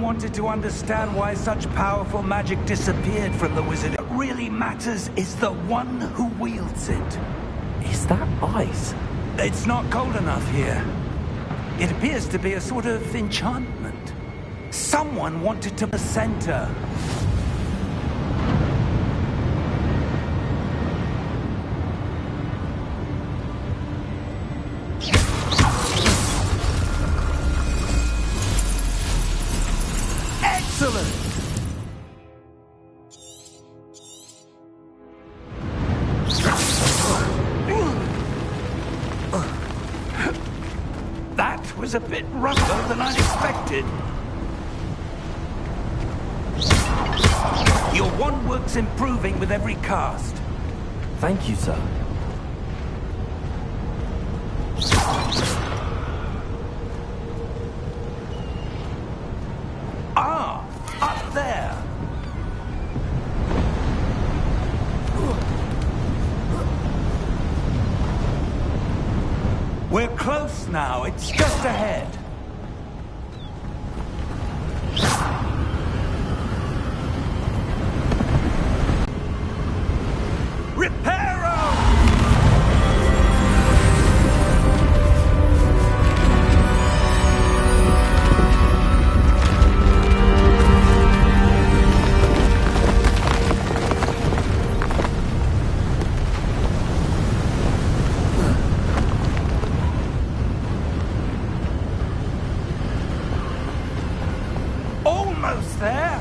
wanted to understand why such powerful magic disappeared from the wizard. What really matters is the one who wields it. Is that ice? It's not cold enough here. It appears to be a sort of enchantment. Someone wanted to the center. Excellent! That was a bit rougher than I'd expected. Your wand works improving with every cast. Thank you, sir. Ah, up there. We're close now. It's just ahead. Reparo! Almost there.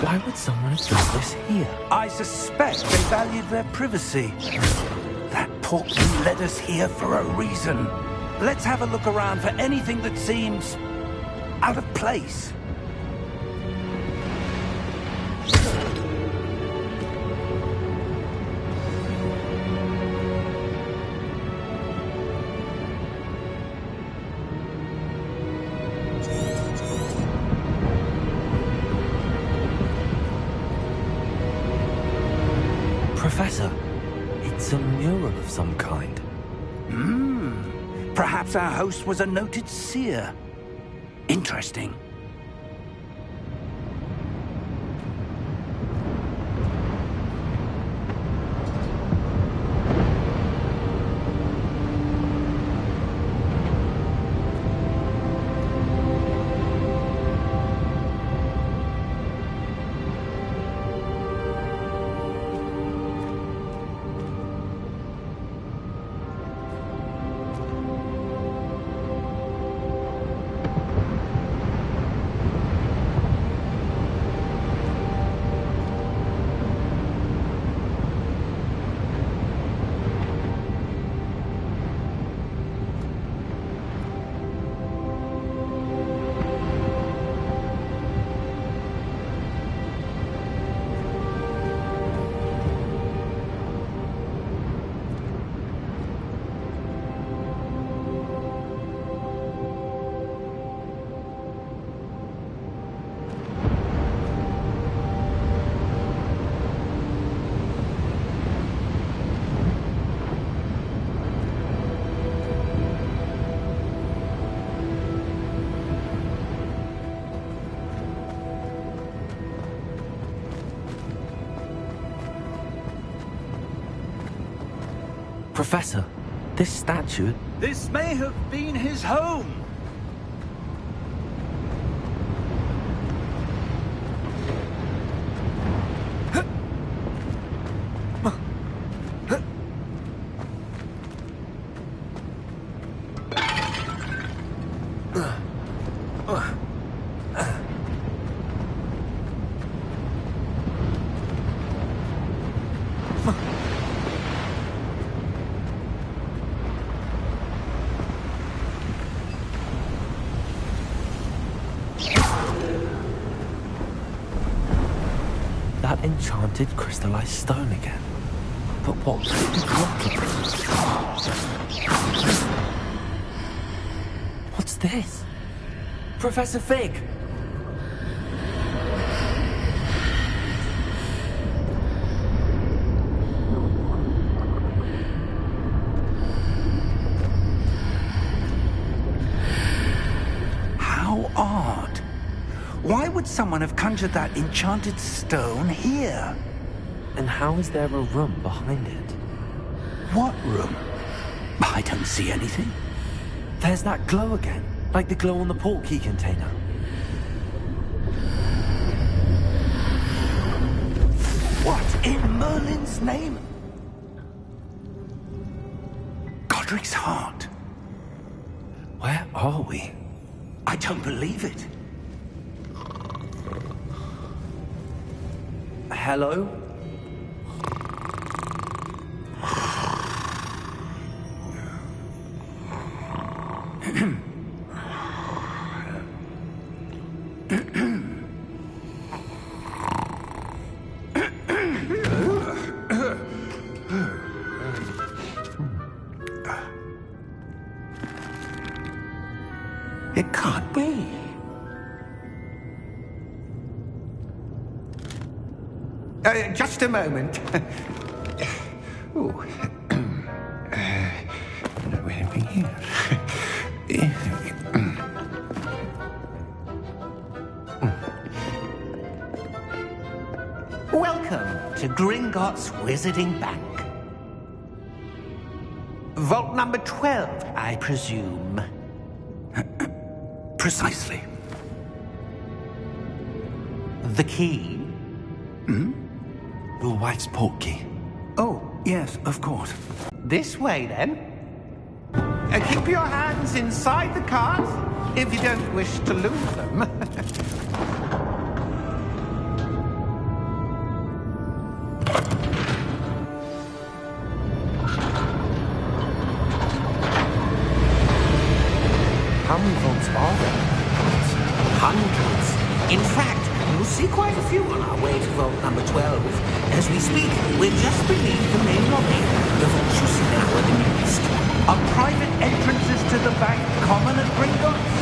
Why would someone have done this here? I suspect they valued their privacy. That portkey led us here for a reason. Let's have a look around for anything that seems out of place. Professor, it's a mural of some kind. Perhaps our host was a noted seer. Interesting. Professor, this statue... This may have been his home. That enchanted crystallized stone again. But what could it look like? What's this? Professor Fig! Why would someone have conjured that enchanted stone here? And how is there a room behind it? What room? I don't see anything. There's that glow again, like the glow on the portkey container. What in Merlin's name? Godric's heart. Where are we? I don't believe it. Hello? It can't be. Just a moment. Ooh. Where are we here? Welcome to Gringotts Wizarding Bank. Vault number 12, I presume. Precisely. The key? Your wife's portkey. Oh, yes, of course. This way, then. Keep your hands inside the cart if you don't wish to lose them. How many vaults are there? Hundreds. In fact, you'll see quite a few on our way to vault number 12. As we speak, we're just beneath the main lobby. The vaults you see now are the newest. Are private entrances to the bank common at Gringotts?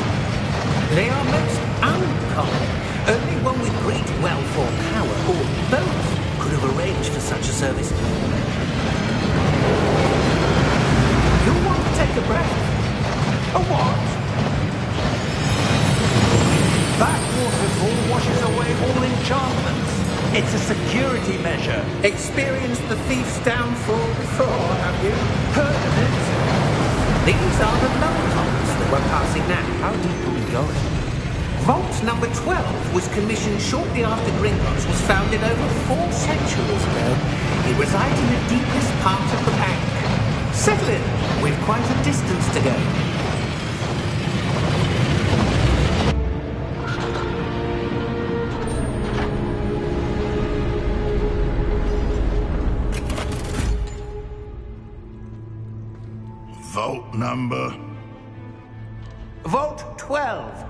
They are most uncommon. Only one with great wealth or power, or both, could have arranged for such a service. You'll want to take a breath. A what? That waterfall washes away all enchantments. It's a security measure. Experienced the thief's downfall before, have you? Heard of it? These are the lower holes that we're passing now. How deep are we going? Vault number 12 was commissioned shortly after Gringotts was founded over 4 centuries ago. It resides in the deepest part of the bank. Settle in. We've quite a distance to go. Vault number? Vault 12.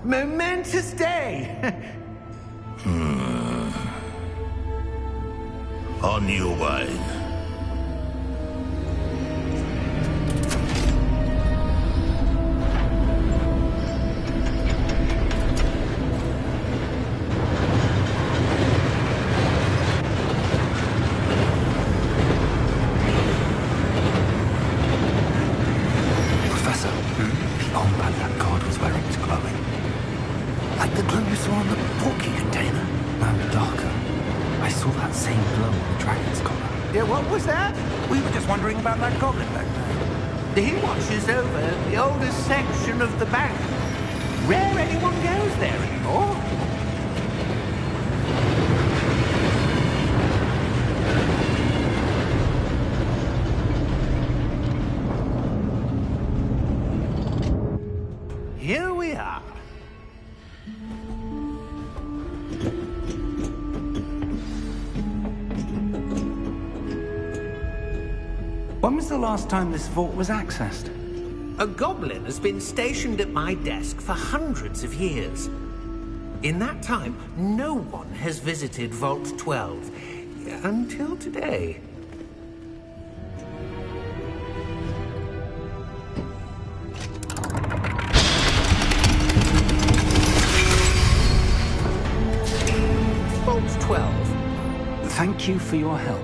Momentous day. On your way. Professor, the armband that guard was wearing is glowing. Like the glow you saw on the portkey container. No, darker. I saw that same glow on the dragon's collar. Yeah, what was that? We were just wondering about that goblin back there. He watches over the oldest section of the bank. Rare anyone goes there anymore. Here we are. When was the last time this vault was accessed? A goblin has been stationed at my desk for hundreds of years. In that time, no one has visited Vault 12 until today. Vault 12. Thank you for your help.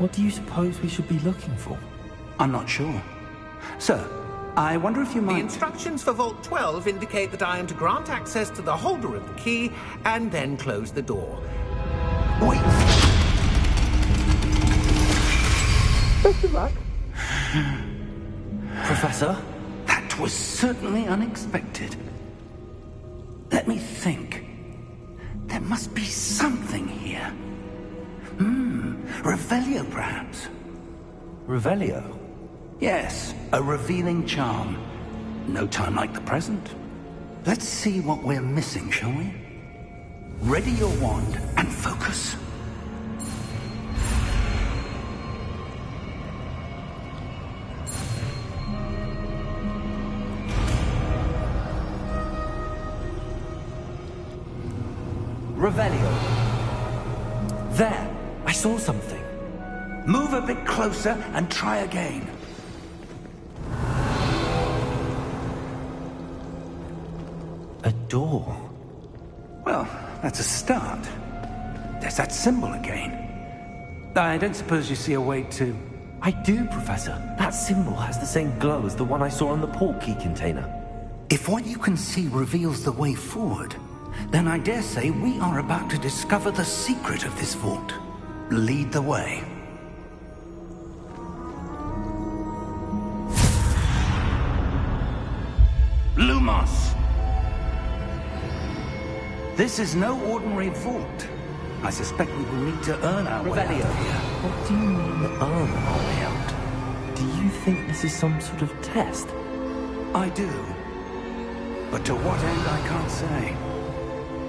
What do you suppose we should be looking for? I'm not sure. Sir, I wonder if you The might... instructions for Vault 12 indicate that I am to grant access to the holder of the key and then close the door. Wait! Best of luck. Professor? That was certainly unexpected. Let me think. There must be something here. Revelio, perhaps? Revelio? Yes, a revealing charm. No time like the present. Let's see what we're missing, shall we? Ready your wand and focus. Revelio. There! I saw something. Move a bit closer and try again. A door. Well, that's a start. There's that symbol again. I don't suppose you see a way to... I do, Professor. That symbol has the same glow as the one I saw on the port key container. If what you can see reveals the way forward, then I dare say we are about to discover the secret of this vault. Lead the way. Lumos! This is no ordinary vault. I suspect we will need to earn our way out of here. What do you mean, earn our way out? Do you think this is some sort of test? I do. But to what end, I can't say.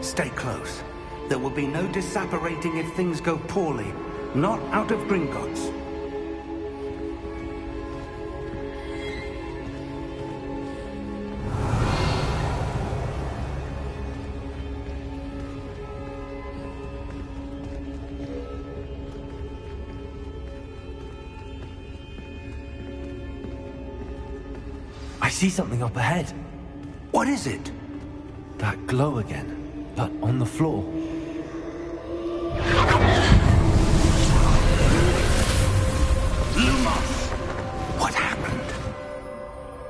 Stay close. There will be no disapparating if things go poorly. Not out of Gringotts. I see something up ahead. What is it? That glow again, but on the floor. Lumos! What happened?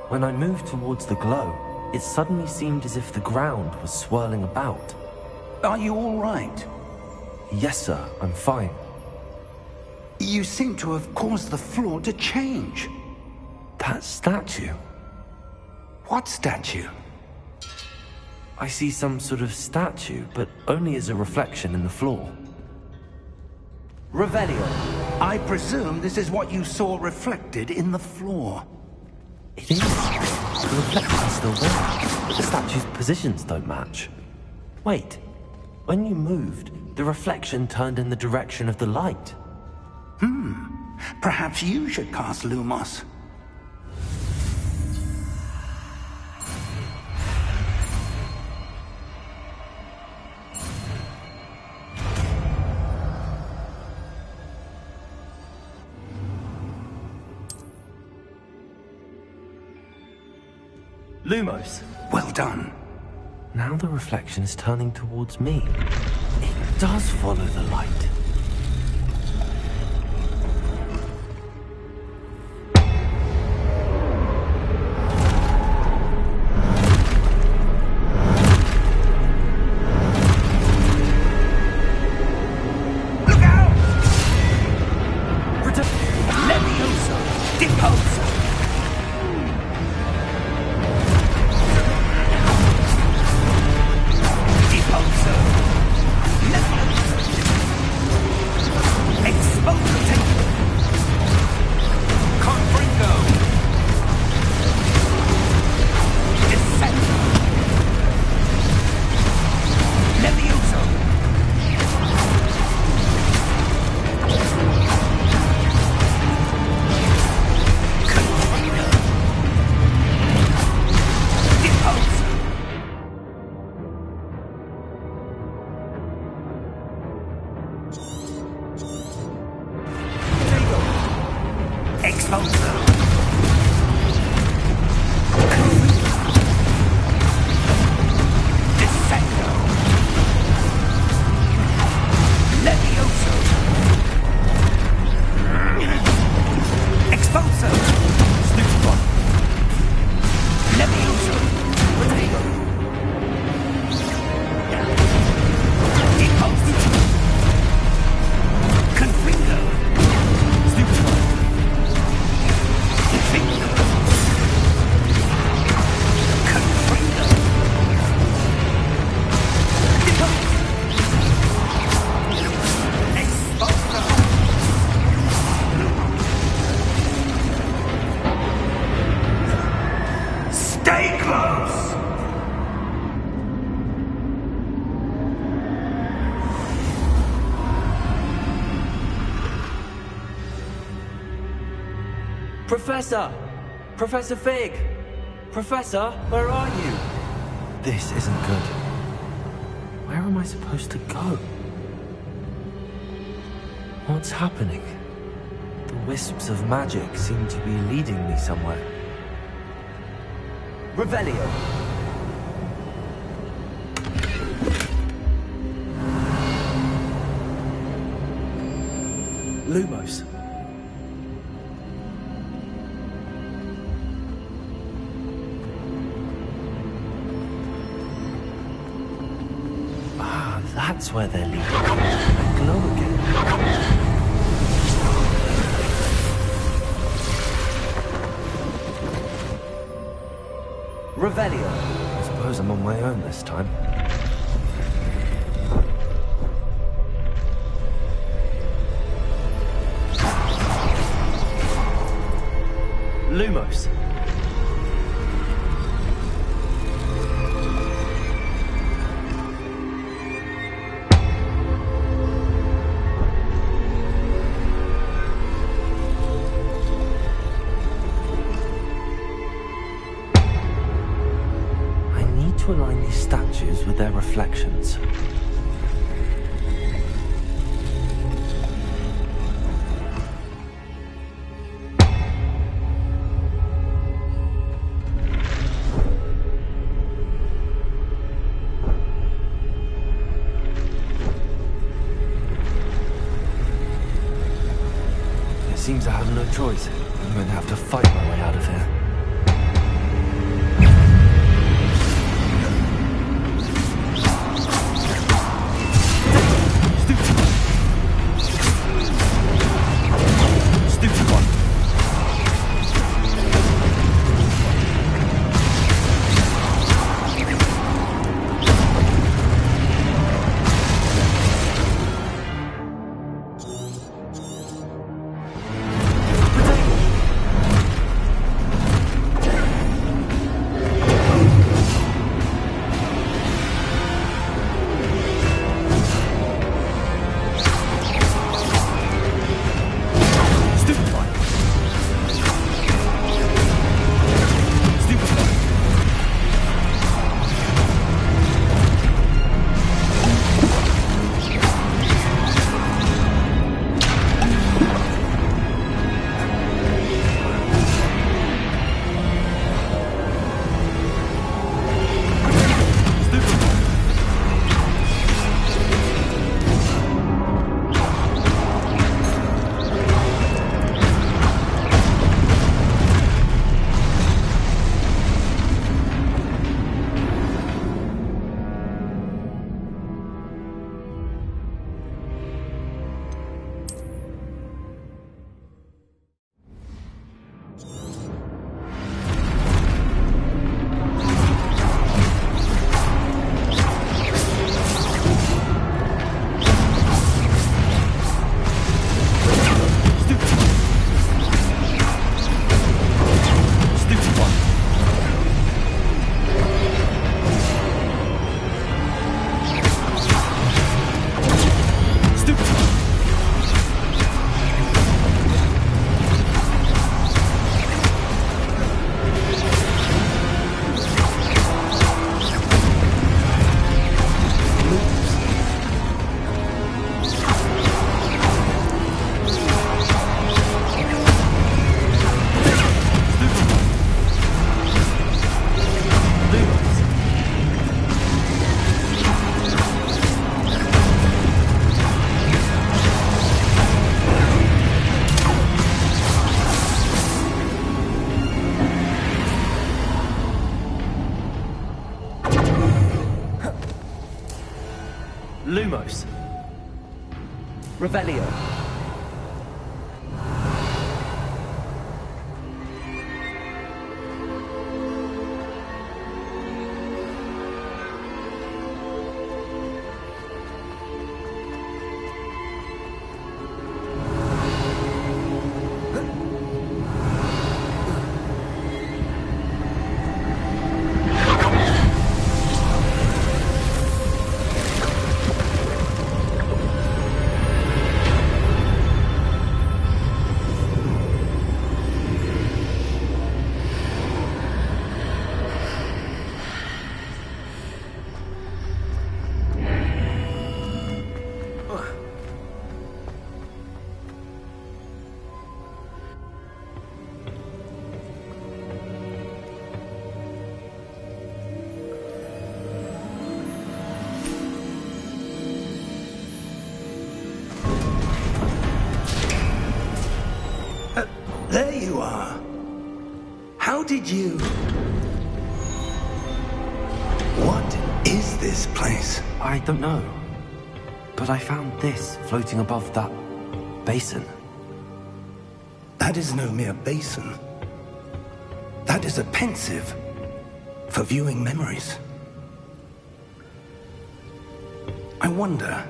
When I moved towards the glow, it suddenly seemed as if the ground was swirling about. Are you all right? Yes, sir, I'm fine. You seem to have caused the floor to change. That statue. What statue? I see some sort of statue, but only as a reflection in the floor. Revelio, I presume this is what you saw reflected in the floor. It is. The reflection's still there, but the statue's positions don't match. Wait, when you moved, the reflection turned in the direction of the light. Perhaps you should cast Lumos. Lumos! Well done. Now the reflection is turning towards me. It does follow the light. Look out! Leviosa! Deposa! Deposa! Leviosa! Stay close! Professor! Professor Fig! Professor, where are you? This isn't good. Where am I supposed to go? What's happening? The wisps of magic seem to be leading me somewhere. Revelio! Lumos. That's where they're leading. A glow again. Revelio. I suppose I'm on my own this time. Lumos. To align these statues with their reflections. It seems I have no choice. I'm going to have to fight my way out of here. Lumos. Revelio. did you? What is this place? I don't know. But I found this floating above that basin. That is no mere basin. That is a pensive for viewing memories. I wonder...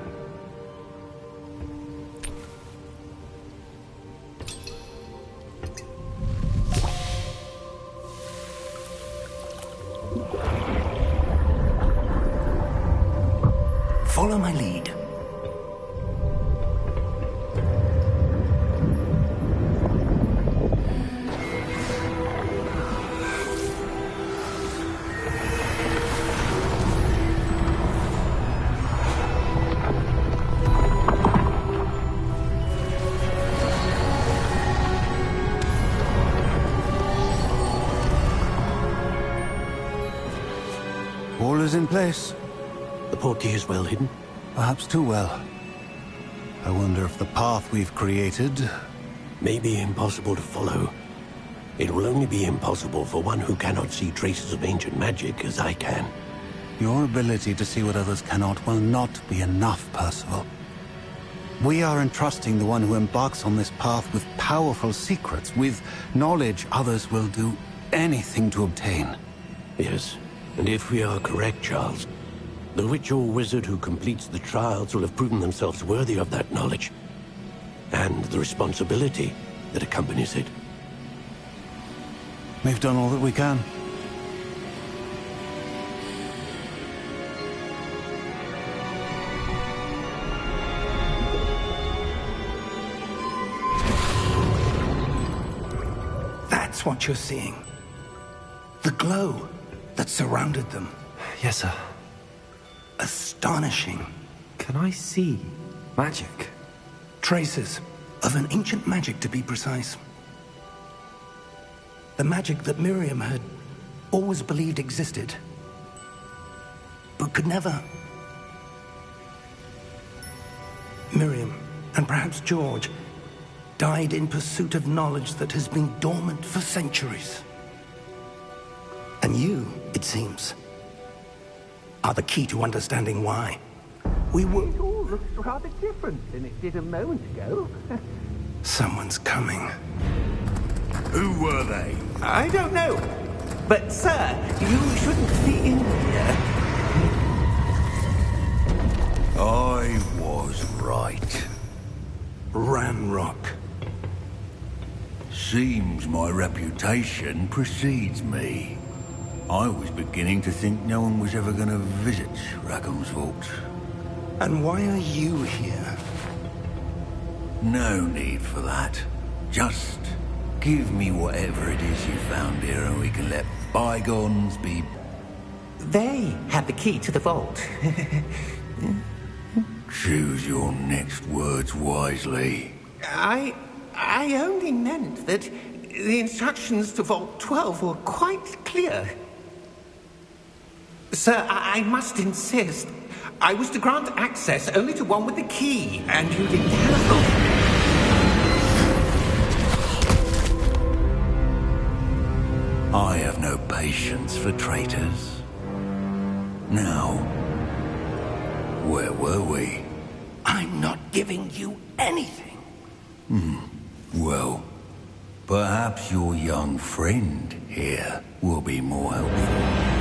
Follow my lead. All is in place. The portkey is well hidden. Perhaps too well. I wonder if the path we've created... May be impossible to follow. It will only be impossible for one who cannot see traces of ancient magic as I can. Your ability to see what others cannot will not be enough, Percival. We are entrusting the one who embarks on this path with powerful secrets, with knowledge others will do anything to obtain. Yes, and if we are correct, Charles, the witch or wizard who completes the trials will have proven themselves worthy of that knowledge, and the responsibility that accompanies it. We've done all that we can. That's what you're seeing. The glow that surrounded them. Yes, sir. Astonishing. Can I see magic? Traces of an ancient magic, to be precise. The magic that Miriam had always believed existed, but could never. Miriam, and perhaps George, died in pursuit of knowledge that has been dormant for centuries. And you, it seems, are the key to understanding why. We were... It all looks rather different than it did a moment ago. Someone's coming. Who were they? I don't know. But, sir, you shouldn't be in here. I was right. Ranrock. Seems my reputation precedes me. I was beginning to think no one was ever going to visit Rackham's Vault. And why are you here? No need for that. Just give me whatever it is you found here and we can let bygones be... They had the key to the vault. Choose your next words wisely. I only meant that the instructions to Vault 12 were quite clear. Sir, I must insist. I was to grant access only to one with the key, and you didn't have... I have no patience for traitors. Now, where were we? I'm not giving you anything. Well, perhaps your young friend here will be more helpful.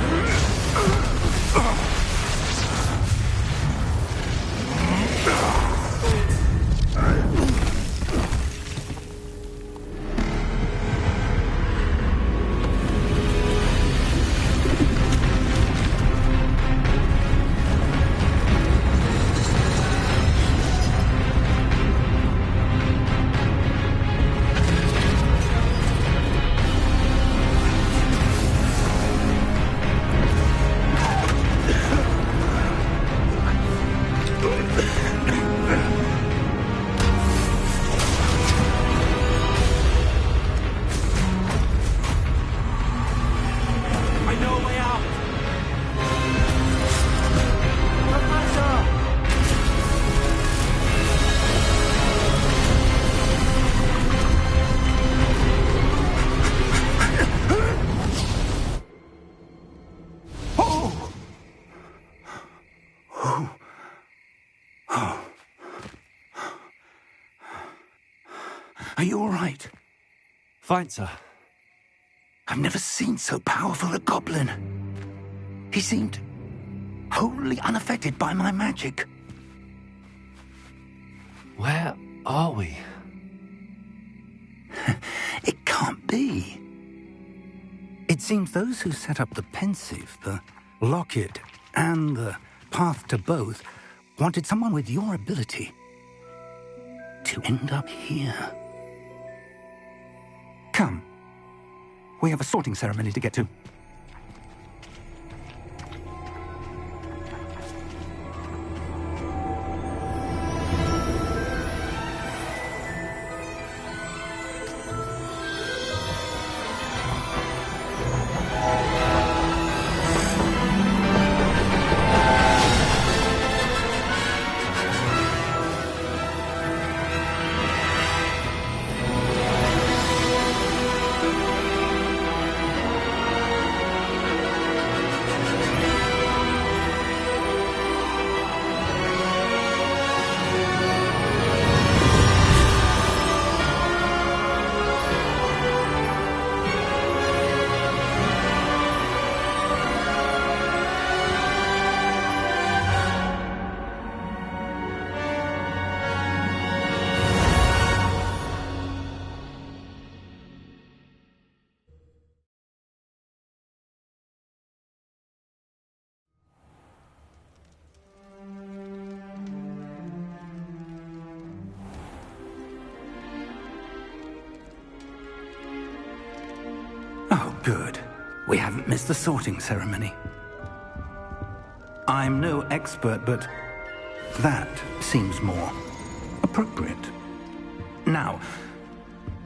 Are you all right? Fine, sir. I've never seen so powerful a goblin. He seemed wholly unaffected by my magic. Where are we? It can't be. It seems those who set up the pensive, the locket, and the path to both wanted someone with your ability to end up here. Come. We have a sorting ceremony to get to. Oh, good. We haven't missed the sorting ceremony. I'm no expert, but that seems more appropriate. Now,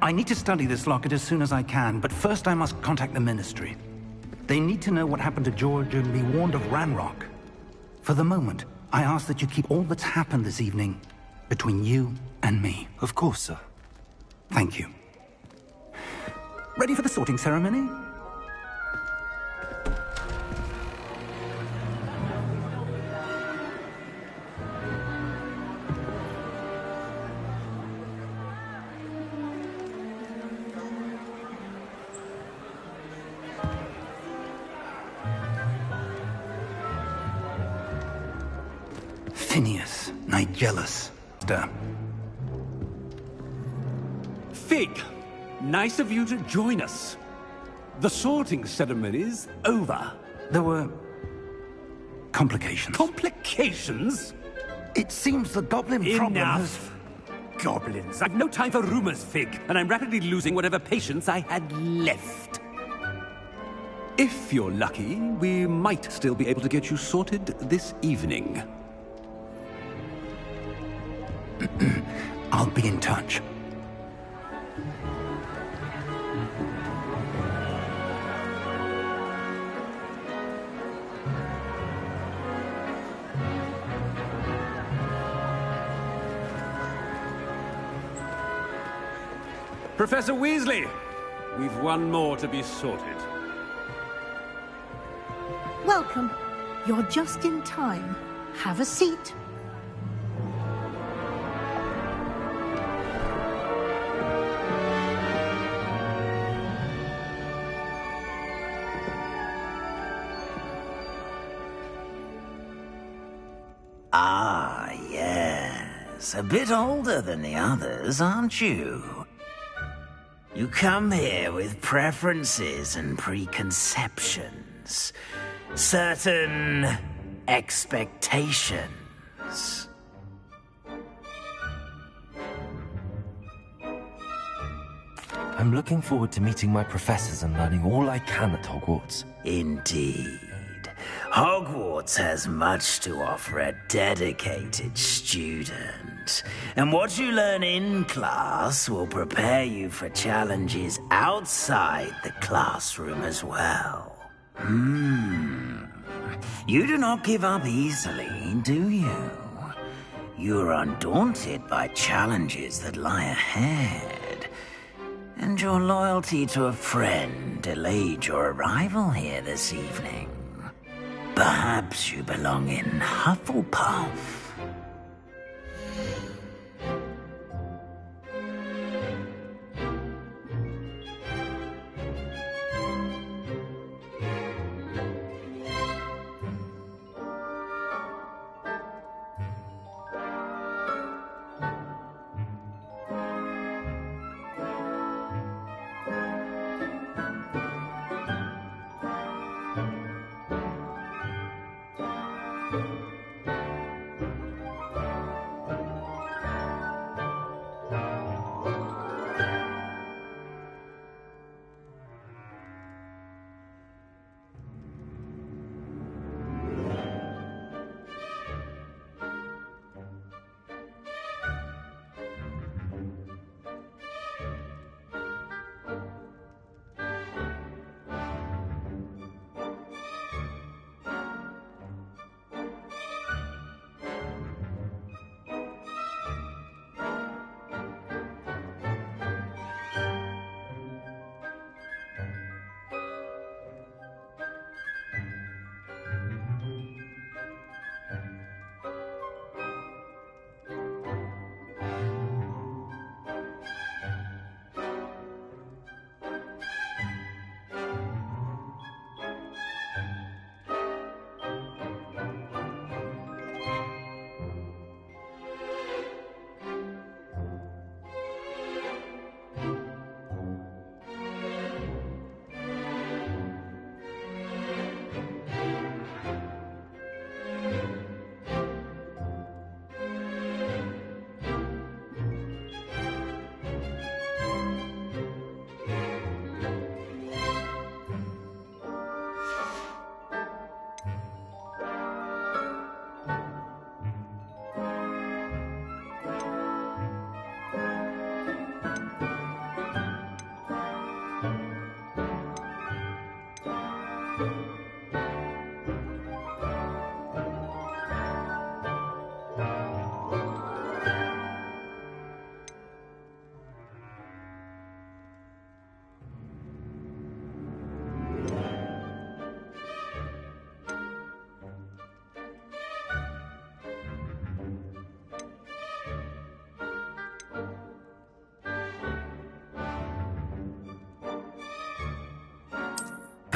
I need to study this locket as soon as I can, but first I must contact the Ministry. They need to know what happened to George and be warned of Ranrock. For the moment, I ask that you keep all that's happened this evening between you and me. Of course, sir. Thank you. Ready for the sorting ceremony? Phineas, Nigellus. Fig, nice of you to join us. The sorting ceremony's over. There were complications. Complications? It seems the goblin problem has... Enough. Goblins. I've no time for rumors, Fig, and I'm rapidly losing whatever patience I had left. If you're lucky, we might still be able to get you sorted this evening. I'll be in touch. Professor Weasley, we've one more to be sorted. Welcome. You're just in time. Have a seat. Ah, yes. A bit older than the others, aren't you? You come here with preferences and preconceptions. Certain expectations. I'm looking forward to meeting my professors and learning all I can at Hogwarts. Indeed. Hogwarts has much to offer a dedicated student. And what you learn in class will prepare you for challenges outside the classroom as well. You do not give up easily, do you? You're undaunted by challenges that lie ahead. And your loyalty to a friend delayed your arrival here this evening. Perhaps you belong in Hufflepuff.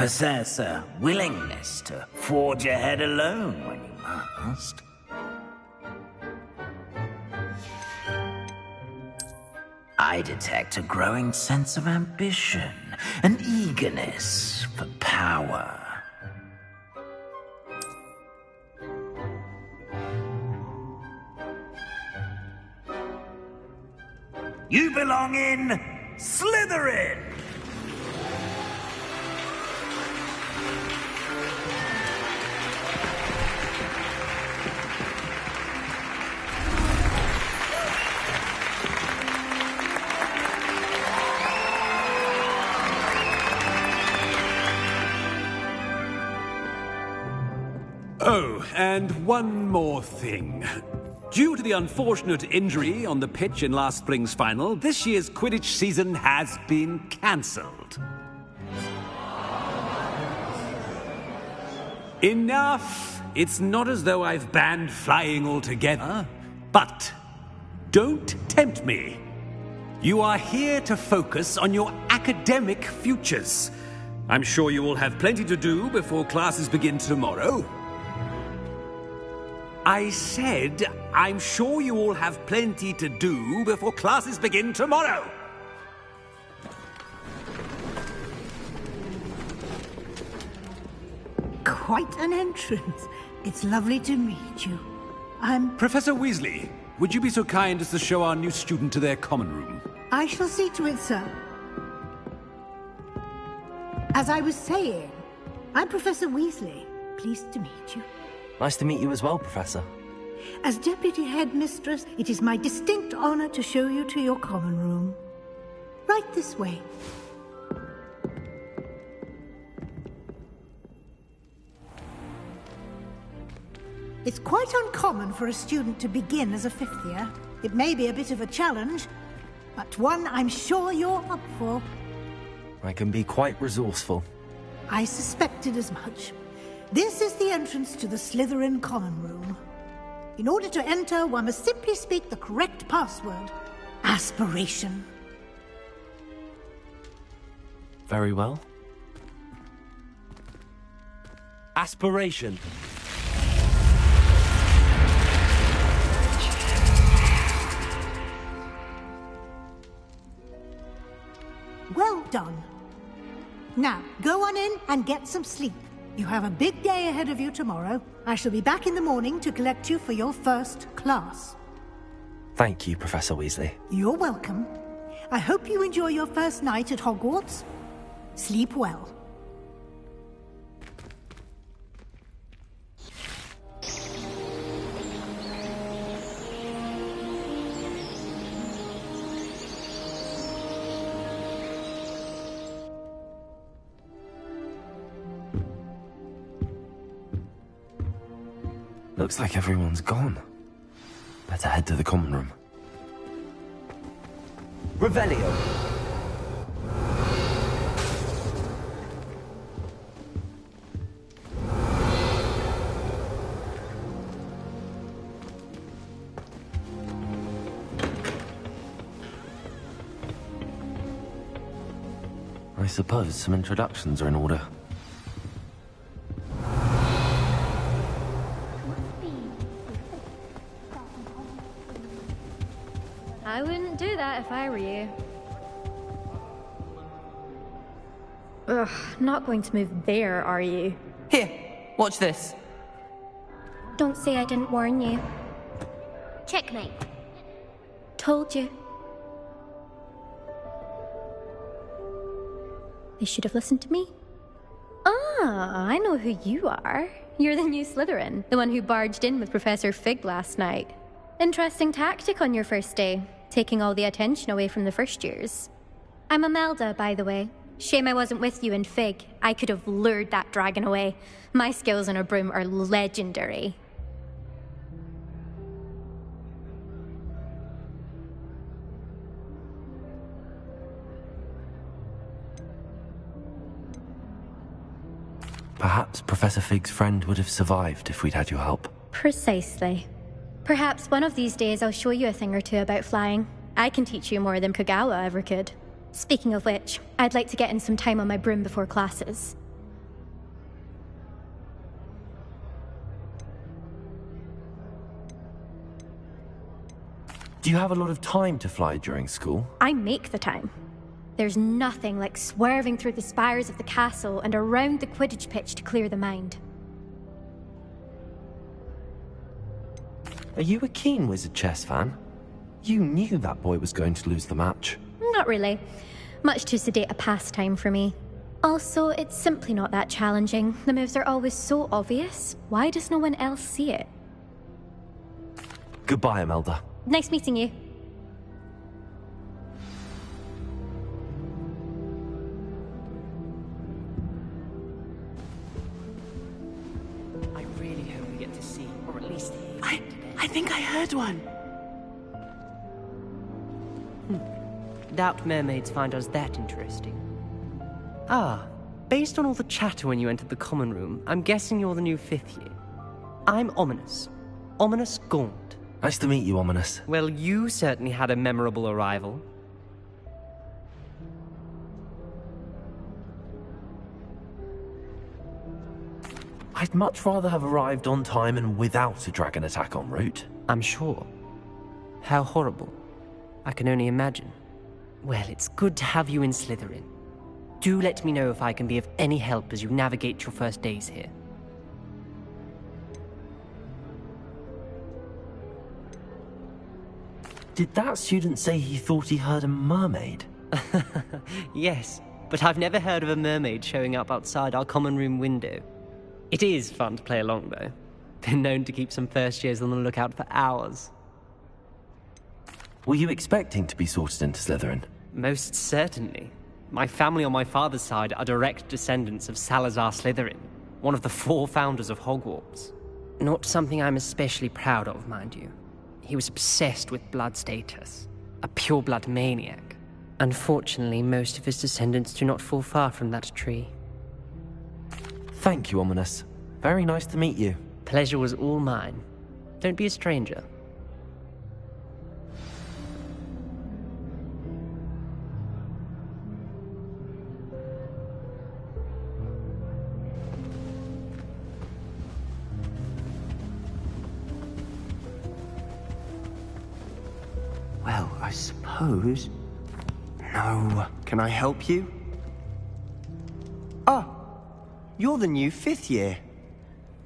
possess a willingness to forge ahead alone when you must. I detect a growing sense of ambition, an eagerness for power. You belong in Slytherin! Oh, and one more thing. Due to the unfortunate injury on the pitch in last spring's final, this year's Quidditch season has been cancelled. Enough! It's not as though I've banned flying altogether. But don't tempt me. You are here to focus on your academic futures. I'm sure you will have plenty to do before classes begin tomorrow. I said, I'm sure you all have plenty to do before classes begin tomorrow. Quite an entrance. It's lovely to meet you. I'm... Professor Weasley, would you be so kind as to show our new student to their common room? I shall see to it, sir. As I was saying, I'm Professor Weasley. Pleased to meet you. Nice to meet you as well, Professor. As Deputy Headmistress, it is my distinct honor to show you to your common room. Right this way. It's quite uncommon for a student to begin as a fifth year. It may be a bit of a challenge, but one I'm sure you're up for. I can be quite resourceful. I suspected as much. This is the entrance to the Slytherin common room. In order to enter, one must simply speak the correct password. Aspiration. Very well. Aspiration. Well done. Now, go on in and get some sleep. You have a big day ahead of you tomorrow. I shall be back in the morning to collect you for your first class. Thank you, Professor Weasley. You're welcome. I hope you enjoy your first night at Hogwarts. Sleep well. Looks like everyone's gone. Better head to the common room. Revelio! I suppose some introductions are in order. I wouldn't do that if I were you. Ugh, not going to move there, are you? Here, watch this. Don't say I didn't warn you. Checkmate. Told you. They should have listened to me. Ah, I know who you are. You're the new Slytherin, the one who barged in with Professor Fig last night. Interesting tactic on your first day, taking all the attention away from the first years. I'm Imelda, by the way. Shame I wasn't with you in Fig. I could have lured that dragon away. My skills on a broom are legendary. Perhaps Professor Fig's friend would have survived if we'd had your help. Precisely. Perhaps one of these days I'll show you a thing or two about flying. I can teach you more than Kogawa ever could. Speaking of which, I'd like to get in some time on my broom before classes. Do you have a lot of time to fly during school? I make the time. There's nothing like swerving through the spires of the castle and around the Quidditch pitch to clear the mind. Are you a keen Wizard chess fan? You knew that boy was going to lose the match. Not really. Much too sedate a pastime for me. Also, it's simply not that challenging. The moves are always so obvious. Why does no one else see it? Goodbye, Imelda. Nice meeting you. I really hope we get to see, or at least hear today. I think I heard one. Doubt mermaids find us that interesting. Ah, based on all the chatter when you entered the common room, I'm guessing you're the new 5th year. I'm Ominous. Ominous Gaunt. Nice to meet you, Ominous. Well, you certainly had a memorable arrival. I'd much rather have arrived on time and without a dragon attack en route. I'm sure. How horrible. I can only imagine. Well, it's good to have you in Slytherin. Do let me know if I can be of any help as you navigate your first days here. Did that student say he thought he heard a mermaid? Yes, but I've never heard of a mermaid showing up outside our common room window. It is fun to play along, though. Been known to keep some first years on the lookout for hours. Were you expecting to be sorted into Slytherin? Most certainly. My family on my father's side are direct descendants of Salazar Slytherin, one of the 4 founders of Hogwarts. Not something I'm especially proud of, mind you. He was obsessed with blood status, a pure-blood maniac. Unfortunately, most of his descendants do not fall far from that tree. Thank you, Ominous. Very nice to meet you. Pleasure was all mine. Don't be a stranger. Well, I suppose... No. Can I help you? Ah! You're the new 5th year.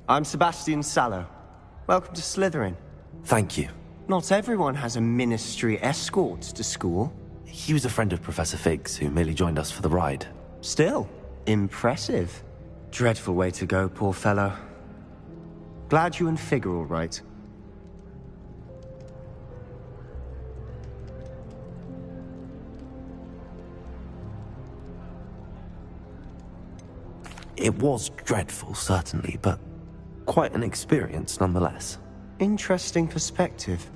I'm Sebastian Sallow. Welcome to Slytherin. Thank you. Not everyone has a ministry escort to school. He was a friend of Professor Fig's who merely joined us for the ride. Still, impressive. Dreadful way to go, poor fellow. Glad you and Fig are all right. It was dreadful, certainly, but quite an experience nonetheless. Interesting perspective.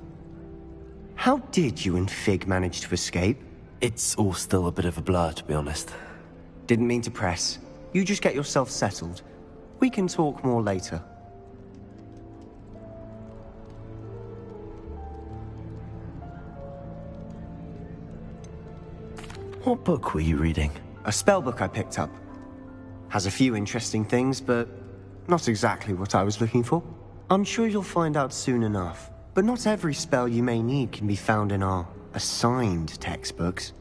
How did you and Fig manage to escape? It's all still a bit of a blur, to be honest. Didn't mean to press. You just get yourself settled. We can talk more later. What book were you reading? A spell book I picked up. Has a few interesting things, but not exactly what I was looking for. I'm sure you'll find out soon enough. But not every spell you may need can be found in our assigned textbooks.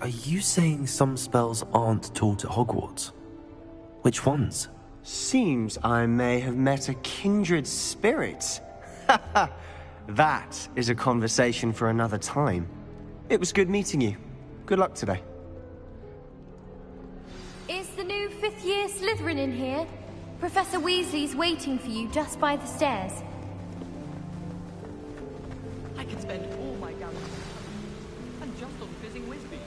Are you saying some spells aren't taught at Hogwarts? Which ones? Seems I may have met a kindred spirit. That is a conversation for another time. It was good meeting you. Good luck today. Is the new 5th year Slytherin in here? Professor Weasley's waiting for you just by the stairs. I could spend all my gallons and just on fizzing Whizbee.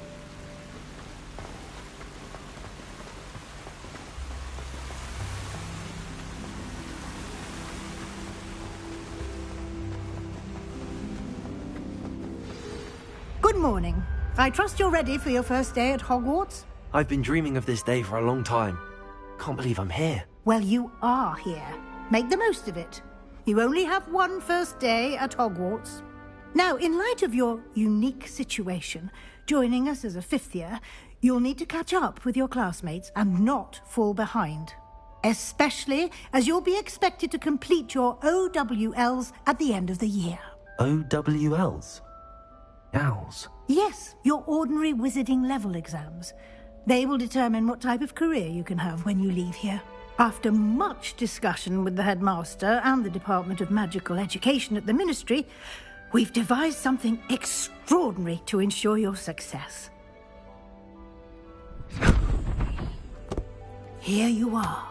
Good morning. I trust you're ready for your first day at Hogwarts? I've been dreaming of this day for a long time. Can't believe I'm here. Well, you are here. Make the most of it. You only have one first day at Hogwarts. Now, in light of your unique situation, joining us as a 5th year, you'll need to catch up with your classmates and not fall behind. especially as you'll be expected to complete your OWLs at the end of the year. OWLs? Owls? Yes, your ordinary wizarding level exams. They will determine what type of career you can have when you leave here. After much discussion with the headmaster and the Department of Magical Education at the Ministry, we've devised something extraordinary to ensure your success. Here you are.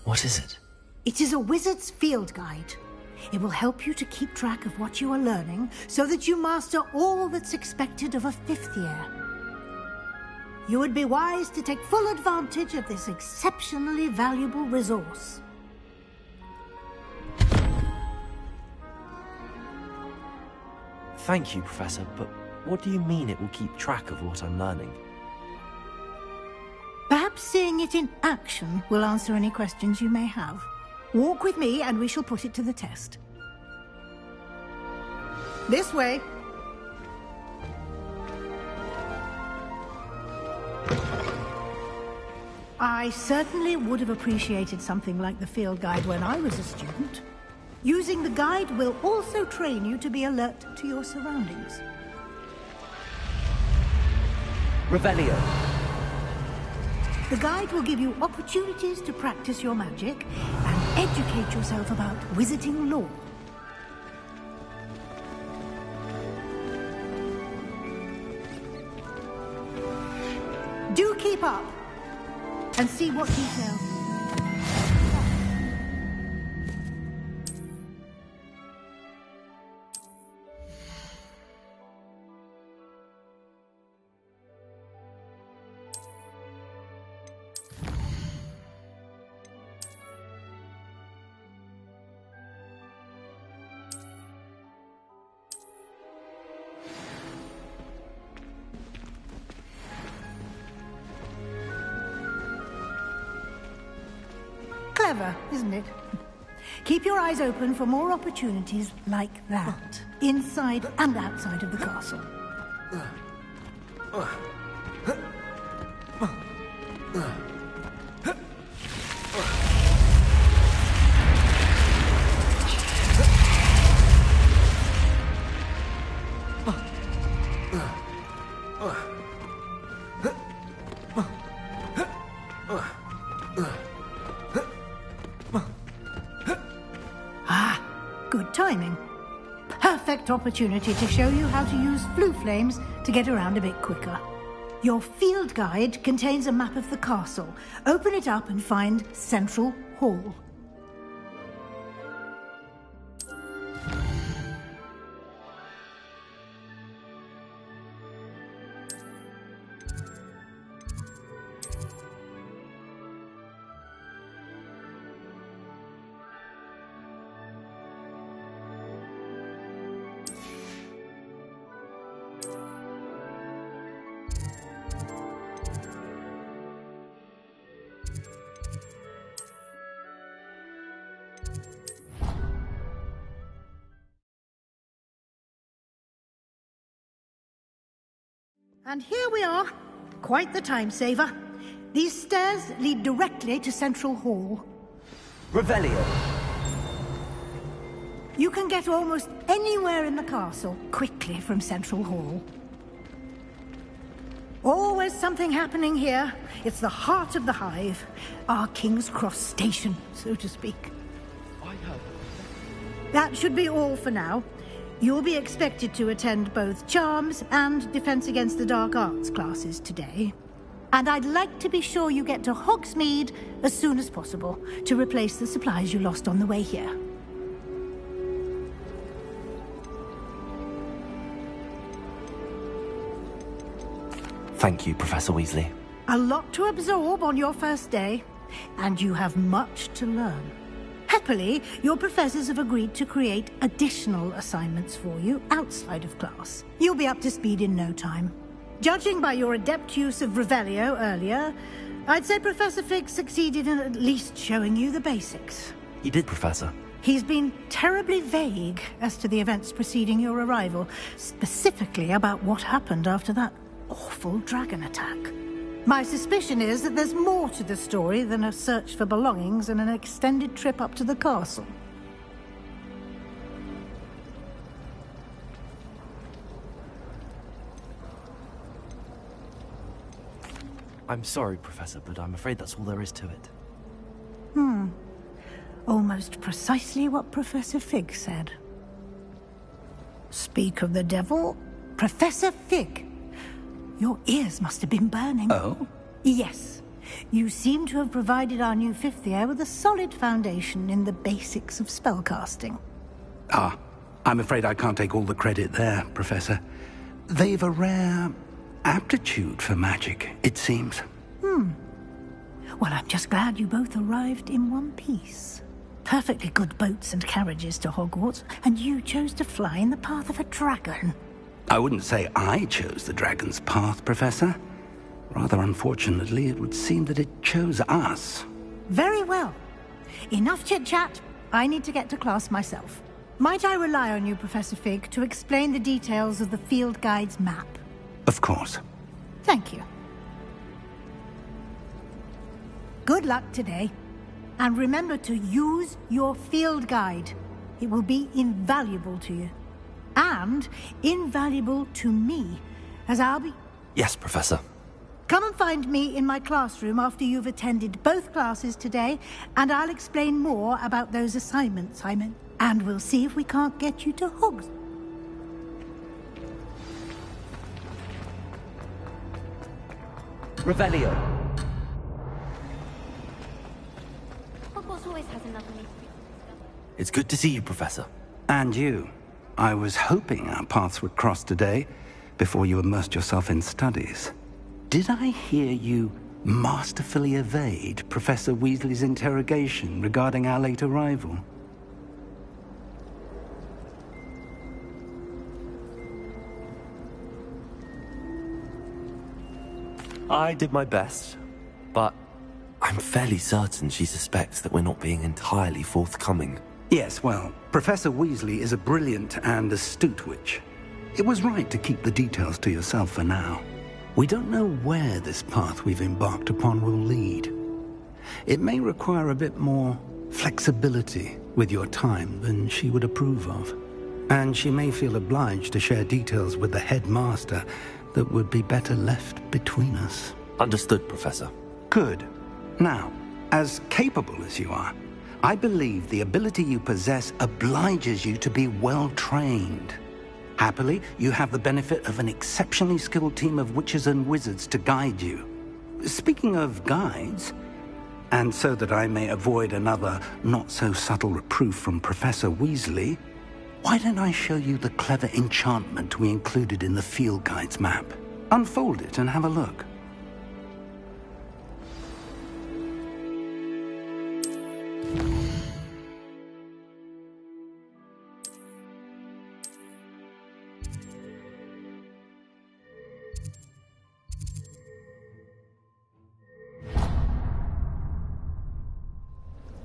What is it? It is a wizard's field guide. It will help you to keep track of what you are learning so that you master all that's expected of a 5th year. You would be wise to take full advantage of this exceptionally valuable resource. Thank you, Professor, but what do you mean it will keep track of what I'm learning? Perhaps seeing it in action will answer any questions you may have. Walk with me and we shall put it to the test. This way. I certainly would have appreciated something like the field guide when I was a student. Using the guide will also train you to be alert to your surroundings. Revelio. The guide will give you opportunities to practice your magic and educate yourself about wizarding lore. Do keep up and see what details. Clever, isn't it? Keep your eyes open for more opportunities like that, inside and outside of the castle. Good timing. Perfect opportunity to show you how to use flue flames to get around a bit quicker. Your field guide contains a map of the castle. Open it up and find Central Hall. And here we are. Quite the time saver. These stairs lead directly to Central Hall. Revelio. You can get almost anywhere in the castle quickly from Central Hall. Always something happening here. It's the heart of the hive. Our King's Cross station, so to speak. That should be all for now. You'll be expected to attend both Charms and Defense Against the Dark Arts classes today. And I'd like to be sure you get to Hogsmeade as soon as possible to replace the supplies you lost on the way here. Thank you, Professor Weasley. A lot to absorb on your first day, and you have much to learn. Happily, your professors have agreed to create additional assignments for you outside of class. You'll be up to speed in no time. Judging by your adept use of Revelio earlier, I'd say Professor Fig succeeded in at least showing you the basics. He did, Professor. He's been terribly vague as to the events preceding your arrival, specifically about what happened after that awful dragon attack. My suspicion is that there's more to the story than a search for belongings and an extended trip up to the castle. I'm sorry, Professor, but I'm afraid that's all there is to it. Almost precisely what Professor Fig said. Speak of the devil, Professor Fig. Your ears must have been burning. Oh? Yes. You seem to have provided our new fifth year with a solid foundation in the basics of spellcasting. Ah, I'm afraid I can't take all the credit there, Professor. They've a rare aptitude for magic, it seems. Well, I'm just glad you both arrived in one piece. Perfectly good boats and carriages to Hogwarts, and you chose to fly in the path of a dragon. I wouldn't say I chose the dragon's path, Professor. Rather unfortunately, it would seem that it chose us. Very well. Enough chit-chat. I need to get to class myself. Might I rely on you, Professor Fig, to explain the details of the field guide's map? Of course. Thank you. Good luck today. And remember to use your field guide. It will be invaluable to you. And invaluable to me, as I'll be... Yes, Professor. Come and find me in my classroom after you've attended both classes today, and I'll explain more about those assignments, Simon. And we'll see if we can't get you to Hogs. Revelio. Hogwarts always has enough need. It's good to see you, Professor. And you. I was hoping our paths would cross today, before you immersed yourself in studies. Did I hear you masterfully evade Professor Weasley's interrogation regarding our late arrival? I did my best, but I'm fairly certain she suspects that we're not being entirely forthcoming. Yes, well, Professor Weasley is a brilliant and astute witch. It was right to keep the details to yourself for now. We don't know where this path we've embarked upon will lead. It may require a bit more flexibility with your time than she would approve of. And she may feel obliged to share details with the headmaster that would be better left between us. Understood, Professor. Good. Now, as capable as you are, I believe the ability you possess obliges you to be well-trained. Happily, you have the benefit of an exceptionally skilled team of witches and wizards to guide you. Speaking of guides, and so that I may avoid another not-so-subtle reproof from Professor Weasley, why don't I show you the clever enchantment we included in the field guide's map? Unfold it and have a look.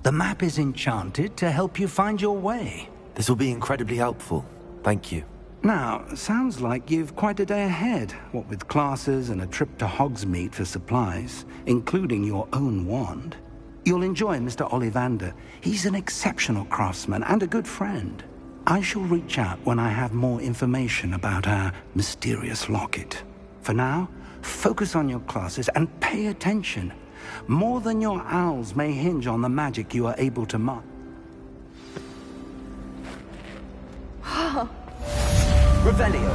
The map is enchanted to help you find your way. This will be incredibly helpful. Thank you. Now, sounds like you've quite a day ahead, what with classes and a trip to Hogsmeade for supplies, including your own wand. You'll enjoy Mr. Ollivander. He's an exceptional craftsman and a good friend. I shall reach out when I have more information about our mysterious locket. For now, focus on your classes and pay attention. More than your owls may hinge on the magic you are able to mark. Revelio.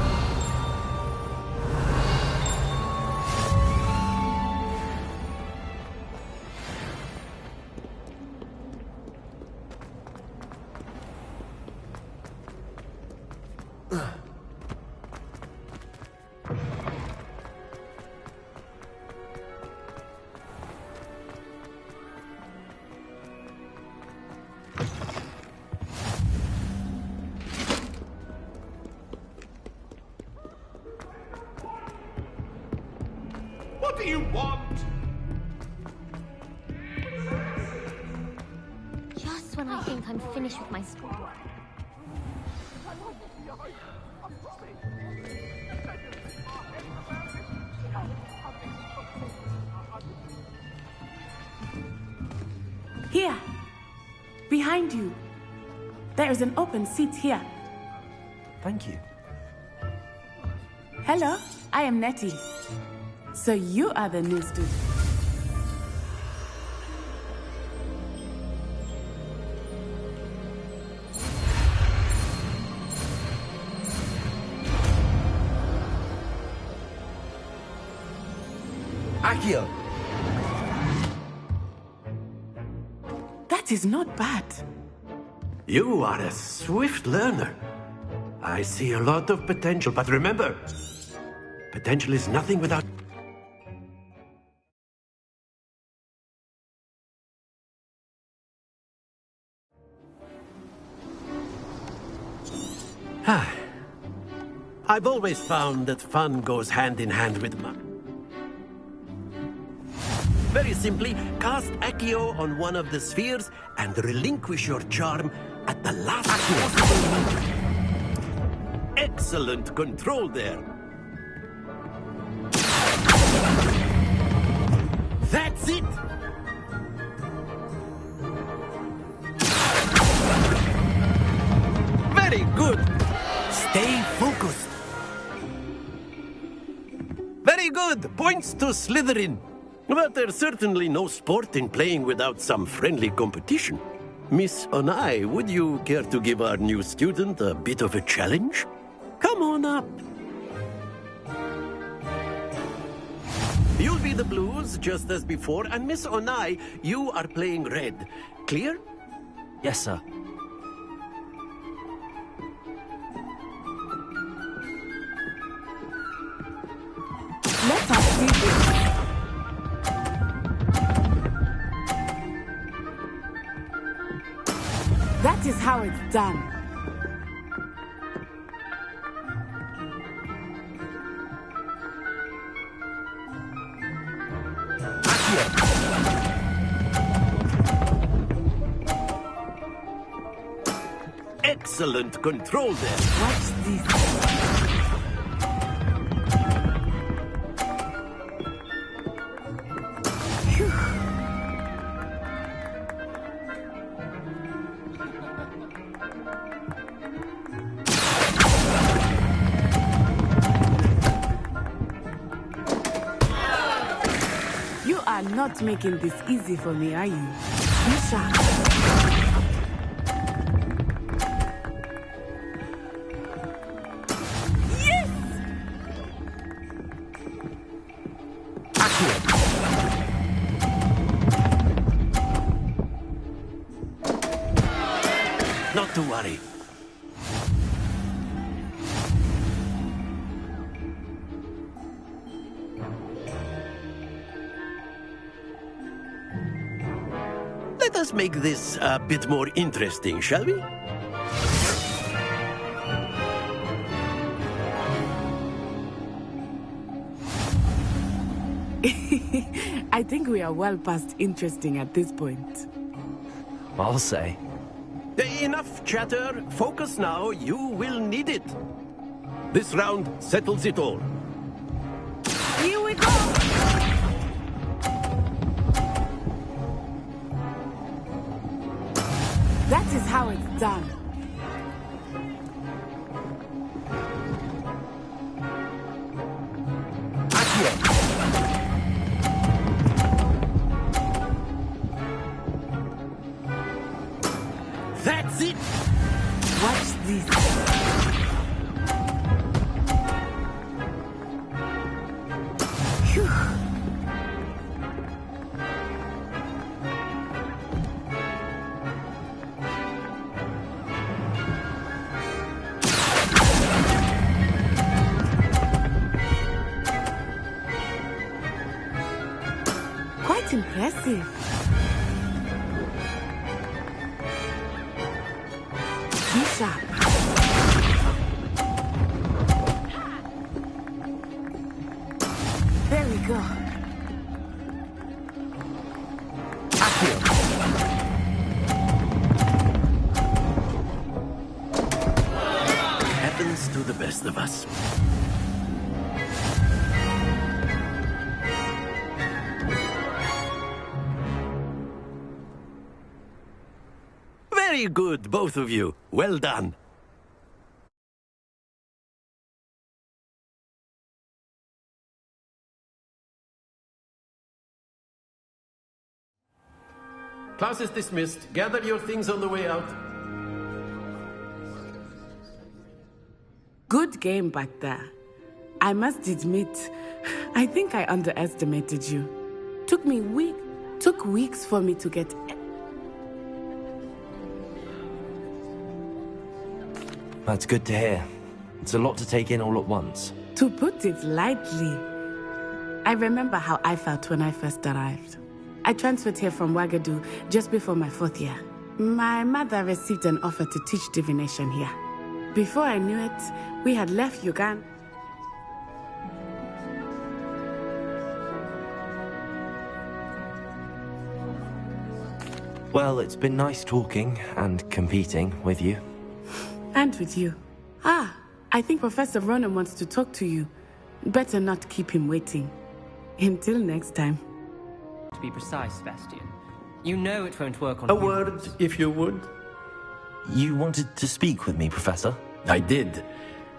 What do you want? think I'm finished with my schoolwork. Here! Behind you! There is an open seat here. Thank you. Hello, I am Nettie. So you are the new student. Akio! That is not bad. You are a swift learner. I see a lot of potential, but remember, potential is nothing without... I've always found that fun goes hand in hand with Very simply, cast Accio on one of the spheres and relinquish your charm at the last possible moment. Excellent control there. That's it! Very good! Stay focused. Very good! Points to Slytherin. But there's certainly no sport in playing without some friendly competition. Miss Onai, would you care to give our new student a bit of a challenge? Come on up. You'll be the blues, just as before, and Miss Onai, you are playing red. Clear? Yes, sir. Let us see this. That is how it's done. Excellent control there. Watch this. Not making this easy for me, are you? Be sharp. Yes! Not to worry. Let us make this a bit more interesting, shall we? I think we are well past interesting at this point. I'll say. Enough chatter. Focus now. You will need it. This round settles it all. Here we go! That is how it's done. That's it! Watch this. Phew. Quite impressive. Be sharp. There we go. the best of us. Very good, both of you. Well done. Class is dismissed. Gather your things on the way out. Good game back there. I must admit, I think I underestimated you. Took weeks for me to get... That's good to hear. It's a lot to take in all at once. To put it lightly, I remember how I felt when I first arrived. I transferred here from Wagadu just before my 4th year. My mother received an offer to teach divination here. Before I knew it, we had left Uganda. Well, it's been nice talking and competing with you. And with you. I think Professor Ronan wants to talk to you. Better not keep him waiting. Until next time. To be precise, Sebastian, you know it won't work on A humans. word, if you would. You wanted to speak with me, Professor? I did.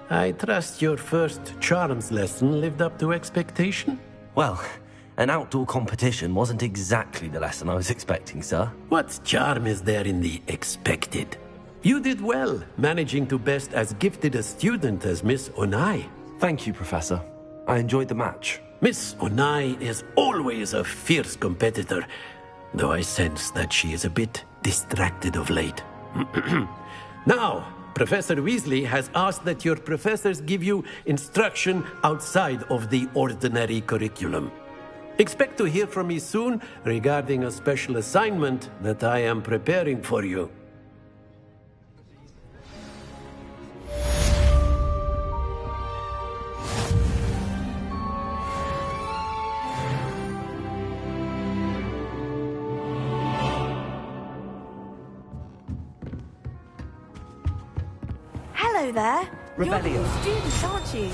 I trust your first charms lesson lived up to expectation? Well, an outdoor competition wasn't exactly the lesson I was expecting, sir. What charm is there in the expected? You did well, managing to best as gifted a student as Miss Onai. Thank you, Professor. I enjoyed the match. Miss Onai is always a fierce competitor, though I sense that she is a bit distracted of late. Now, Professor Weasley has asked that your professors give you instruction outside of the ordinary curriculum. Expect to hear from me soon regarding a special assignment that I am preparing for you. Hello there. Rebellion. You're the students, aren't you?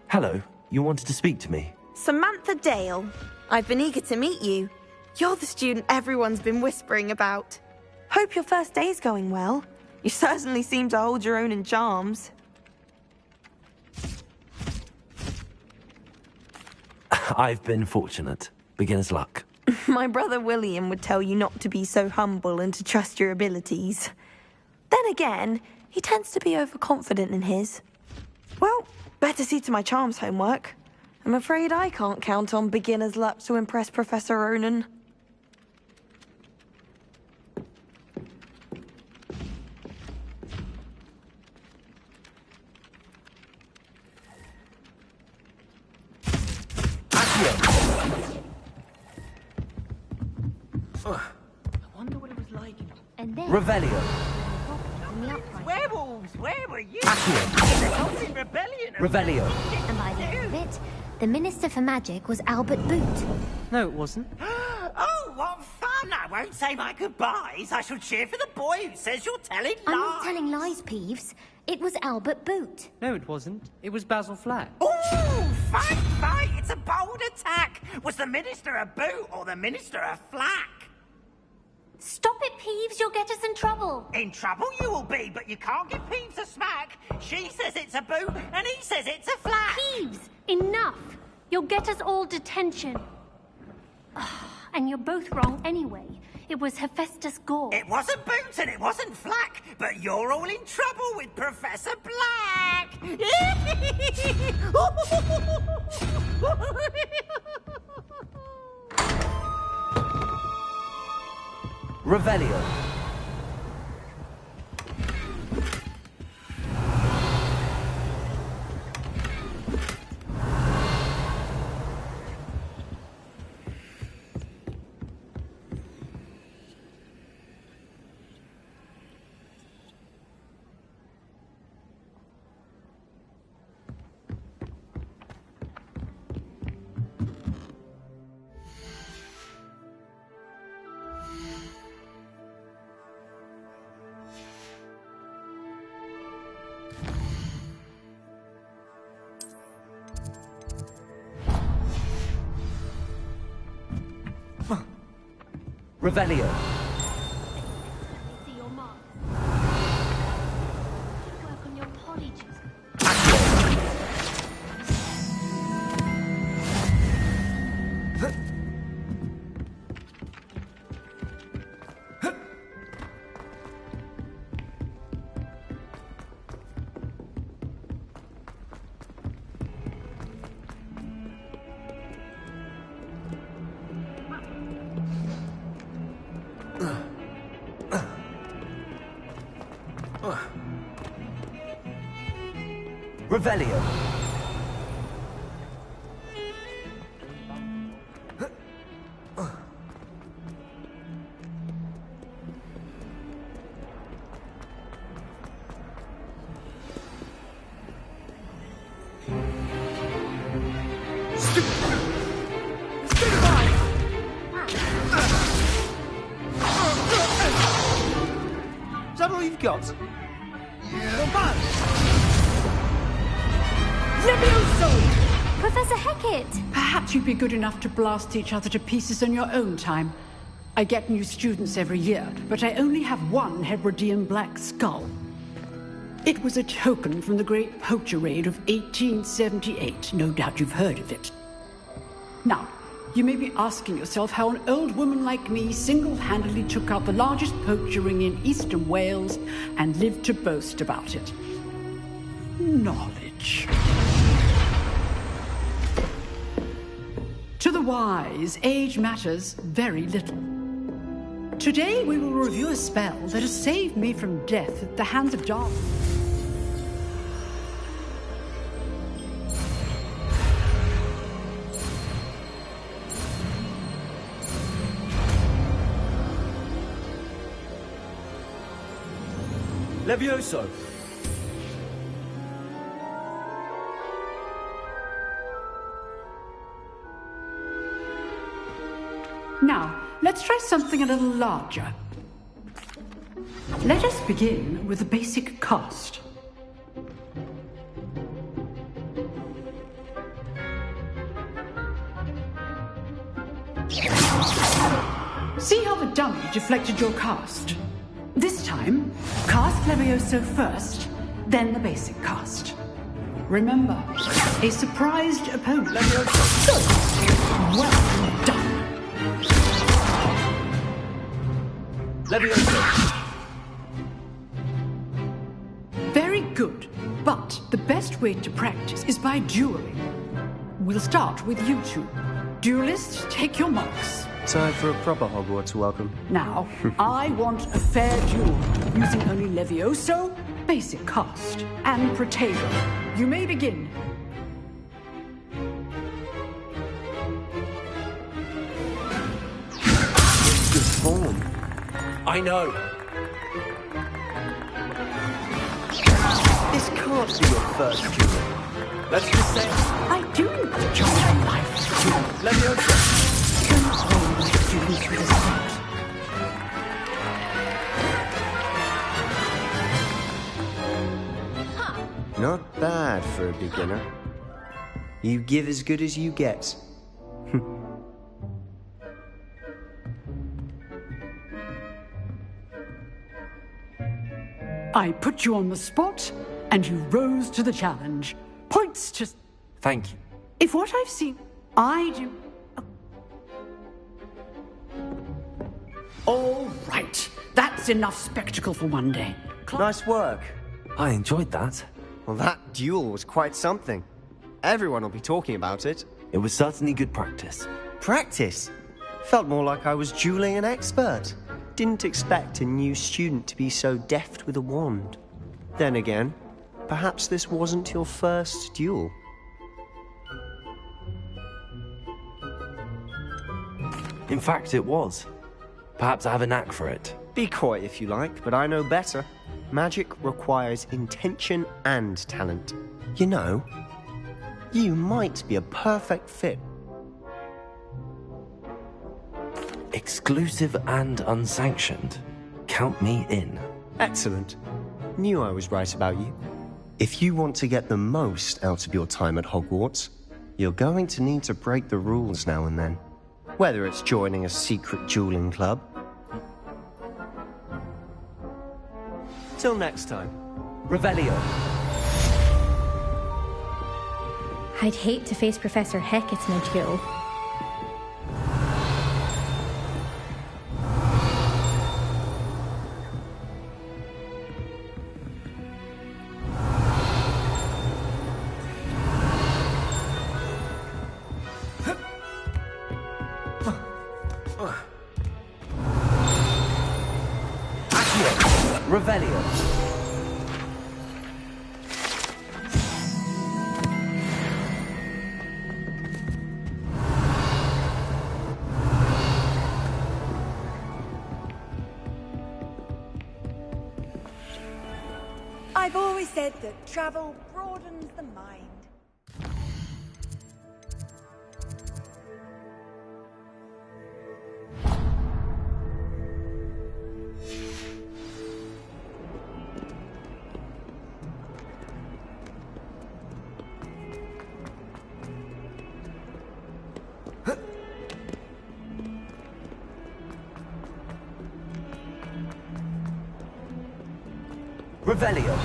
Hello, you wanted to speak to me? Samantha Dale. I've been eager to meet you. You're the student everyone's been whispering about. Hope your first day's going well. You certainly seem to hold your own in charms. I've been fortunate. Beginner's luck. My brother William would tell you not to be so humble and to trust your abilities. Then again, he tends to be overconfident in his. Well, better see to my charms homework. I'm afraid I can't count on beginner's luck to impress Professor Ronan. I wonder what it was like. And then... Revelio. Werewolves, where were you? Accio. Rebellion. Revelio. And by the end of it, the Minister for Magic was Albert Boot. No, it wasn't. Oh, what fun! I won't say my goodbyes. I shall cheer for the boy who says you're telling lies. I'm not telling lies, Peeves. It was Albert Boot. No, it wasn't. It was Basil Flack. Oh, fight, fight! It's a bold attack. Was the Minister a boot or the Minister a flack? Stop it, Peeves. You'll get us in trouble. In trouble you will be, but you can't give Peeves a smack. She says it's a boot, and he says it's a flack. Peeves, enough. You'll get us all detention. And you're both wrong anyway. It was Hephaestus Gore. It wasn't Boot and it wasn't Flack, but you're all in trouble with Professor Black. Revelio. Revelio. See your mark. Work on your polyjuice. Revelio. Is that all you've got? Not bad. Levioso! Professor Hecat! Perhaps you'd be good enough to blast each other to pieces in your own time. I get new students every year, but I only have one Hebridean black skull. It was a token from the Great Poacher Raid of 1878. No doubt you've heard of it. Now, you may be asking yourself how an old woman like me single-handedly took out the largest poacher ring in eastern Wales and lived to boast about it. Knowledge. To the wise, age matters very little. Today we will review a spell that has saved me from death at the hands of darkness. Levioso. Now, let's try something a little larger. Let us begin with the basic cast. See how the dummy deflected your cast? This time, cast Levioso first, then the basic cast. Remember, a surprised opponent. Levioso. Good. Well done. Levioso. Very good, but the best way to practice is by dueling. We'll start with you two. Duelists, take your marks. Time for a proper Hogwarts welcome. Now, I want a fair duel, using only Levioso, basic cast, and Protego. You may begin. Good form. I know. This can't be your first duel. Let's just say I do need to try my life. Levioso. Don't hold my students with a start. Not bad for a beginner. You give as good as you get. I put you on the spot, and you rose to the challenge. Points to... Thank you. If what I've seen, I do... All right. That's enough spectacle for one day. Nice work. I enjoyed that. Well, that duel was quite something. Everyone will be talking about it. It was certainly good practice. Practice? Felt more like I was dueling an expert. Didn't expect a new student to be so deft with a wand. Then again, perhaps this wasn't your first duel. In fact, it was. Perhaps I have a knack for it. Be coy if you like, but I know better. Magic requires intention and talent. You know, you might be a perfect fit. Exclusive and unsanctioned. Count me in. Excellent. Knew I was right about you. If you want to get the most out of your time at Hogwarts, you're going to need to break the rules now and then. Whether it's joining a secret dueling club, Till next time. Revelio. I'd hate to face Professor Hecat in a duel. Revelio. I've always said that travel broadens the mind. Revelio.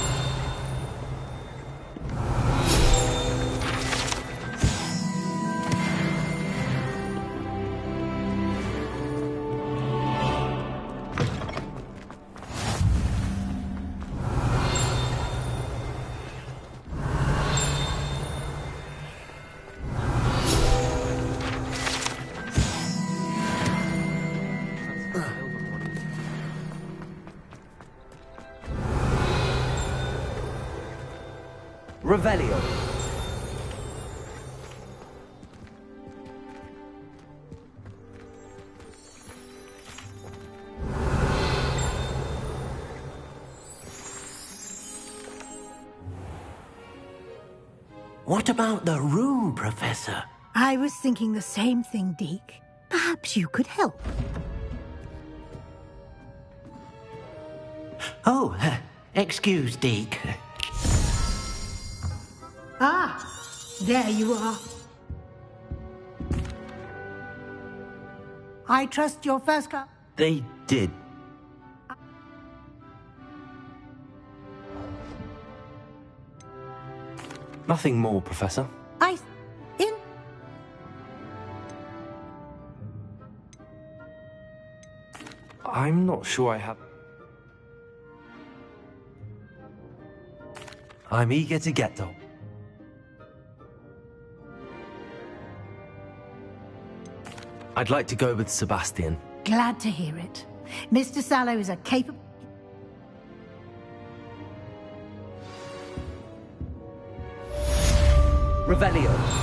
Revelio. What about the room, Professor? I was thinking the same thing, Deke. Perhaps you could help. Oh, excuse, Deke. Ah, there you are. I trust your first class. They did. Nothing more, Professor. I'm not sure I have... I'm eager to get though. I'd like to go with Sebastian. Glad to hear it. Mr. Sallow is a capable... Revelio.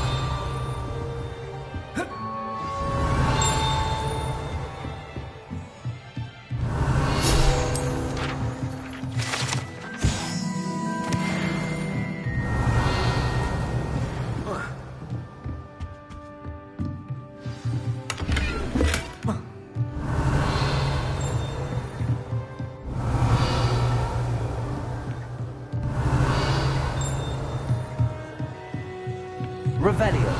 Revelio.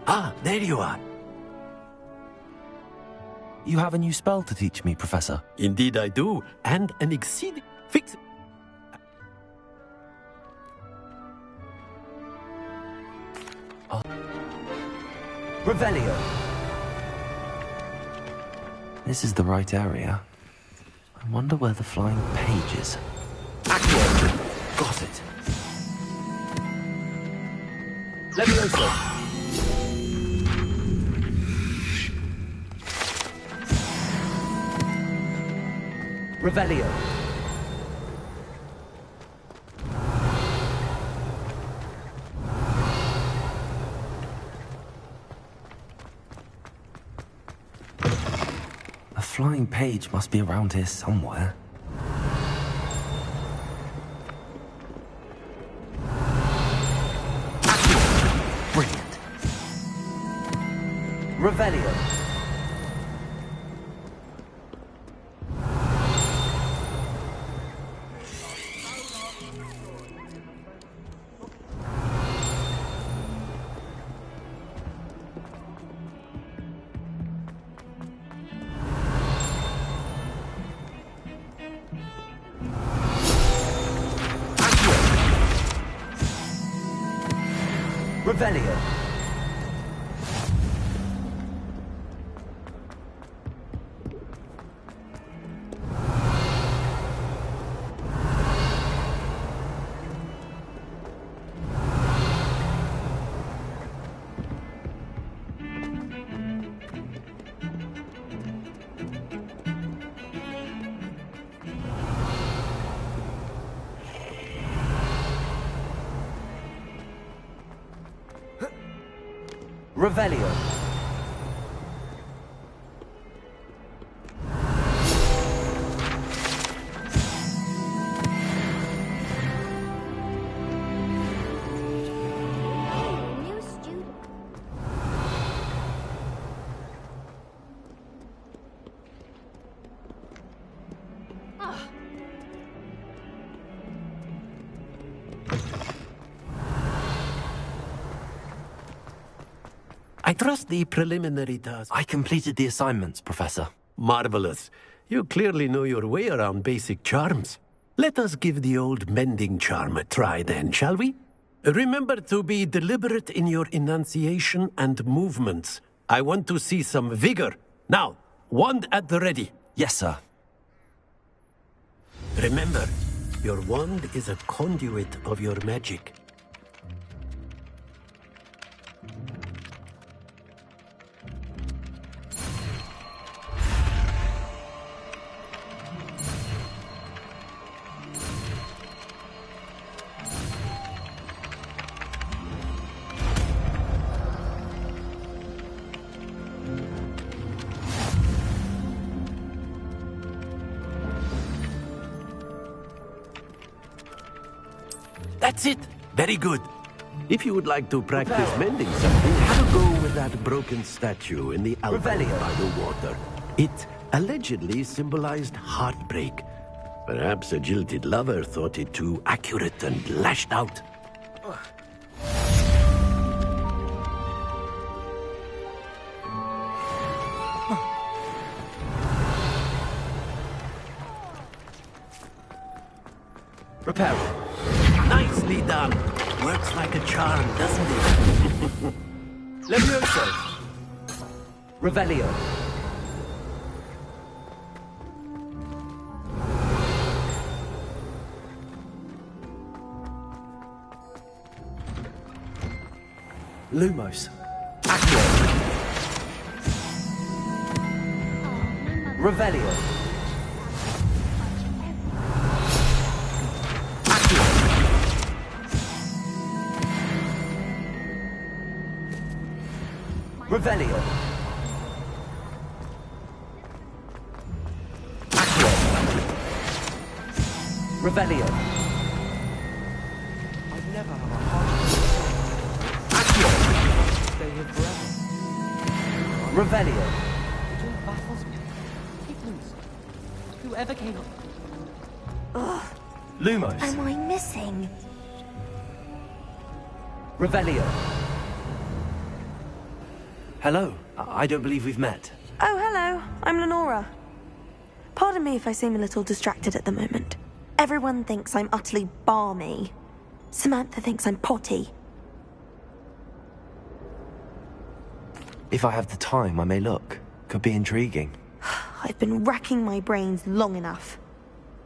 Ah, there you are. You have a new spell to teach me, Professor. Indeed I do, and an exceeding... Fix... Revelio. This is the right area. I wonder where the flying page is. Accio. Got it. Levioso. Revelio. A flying page must be around here somewhere. Brilliant. Revelio. Revelio. Revelio. New student. I trust the preliminary task. I completed the assignments, Professor. Marvelous. You clearly know your way around basic charms. Let us give the old mending charm a try then, shall we? Remember to be deliberate in your enunciation and movements. I want to see some vigor. Now, wand at the ready. Yes, sir. Remember, your wand is a conduit of your magic. That's it. Very good. If you would like to practice mending something, have a go with that broken statue in the alcove by the water. It allegedly symbolized heartbreak. Perhaps a jilted lover thought it too accurate and lashed out. Prepare. Nicely done. Works like a charm, doesn't it? Levioso. Revelio. Lumos. Accio. Revelio. Revelio. Accio. Revelio. I've never had a heart. Accio. Stay here forever. Revelio. It all baffles me. Piglins. Whoever came up. Ugh. Lumos. Am I missing? Revelio. Hello. I don't believe we've met. Oh, hello. I'm Lenora. Pardon me if I seem a little distracted at the moment. Everyone thinks I'm utterly balmy. Samantha thinks I'm potty. If I have the time, I may look. Could be intriguing. I've been racking my brains long enough.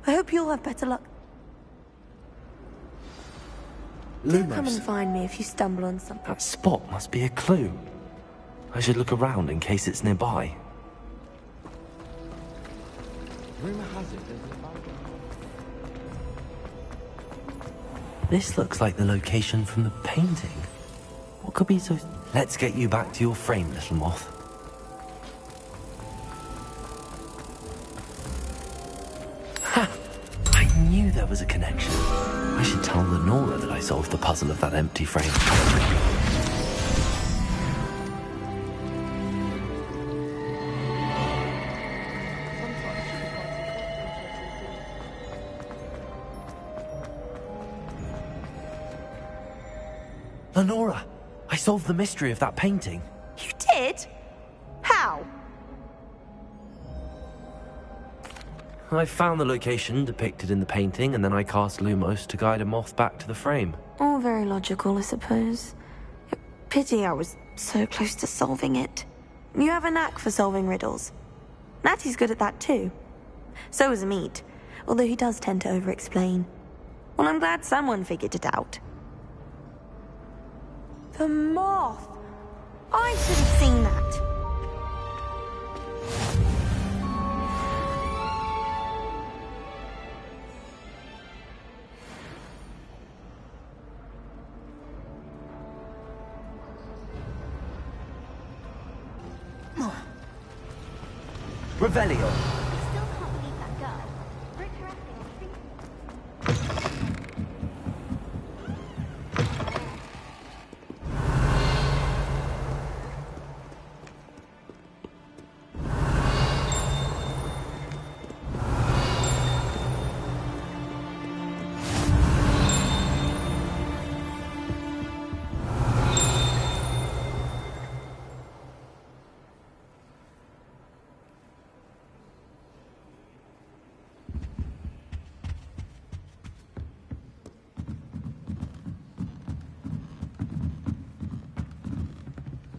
I hope you'll have better luck. Do come and find me if you stumble on something. That spot must be a clue. I should look around in case it's nearby. Rumor has it there's a bad This looks like the location from the painting. What could be so... Let's get you back to your frame, little moth. Ha! I knew there was a connection. I should tell Lenora that I solved the puzzle of that empty frame. Lenora, I solved the mystery of that painting. You did? How? I found the location depicted in the painting, and then I cast Lumos to guide a moth back to the frame. All very logical, I suppose. Pity I was so close to solving it. You have a knack for solving riddles. Natty's good at that too. So is Meat, although he does tend to over-explain. Well, I'm glad someone figured it out. The moth! I should have seen that. Revelio.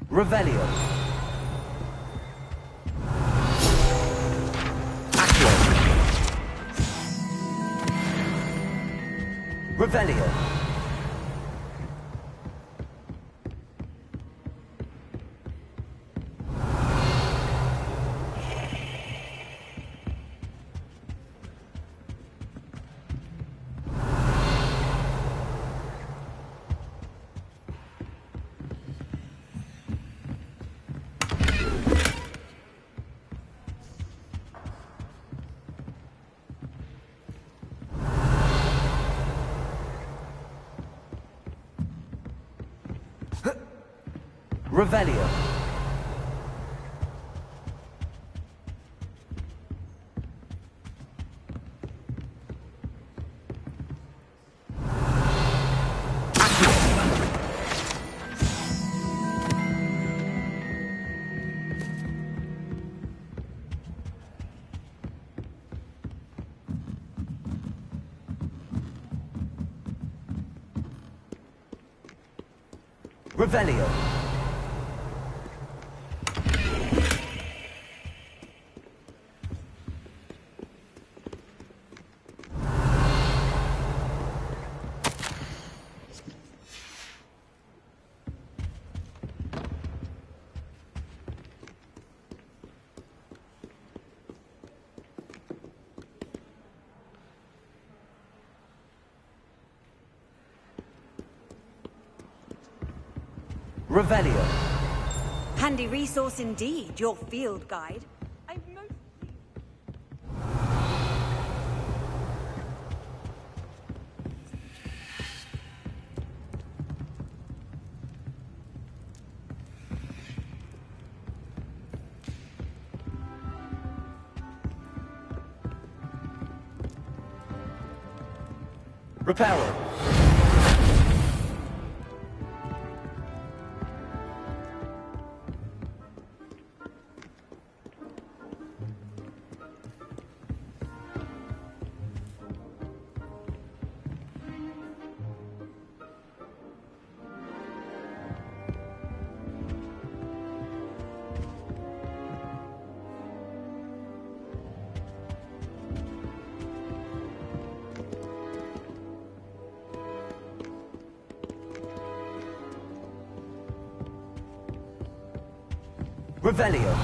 Revelio. Accio. Revelio. Revelio. Revelio. Revelio. Handy resource indeed, your field guide. Reparo. Revelio.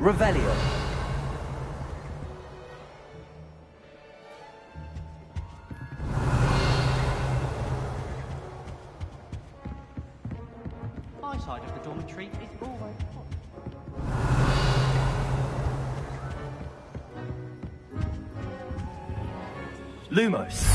Revelio. My side of the dormitory is always hot. Lumos.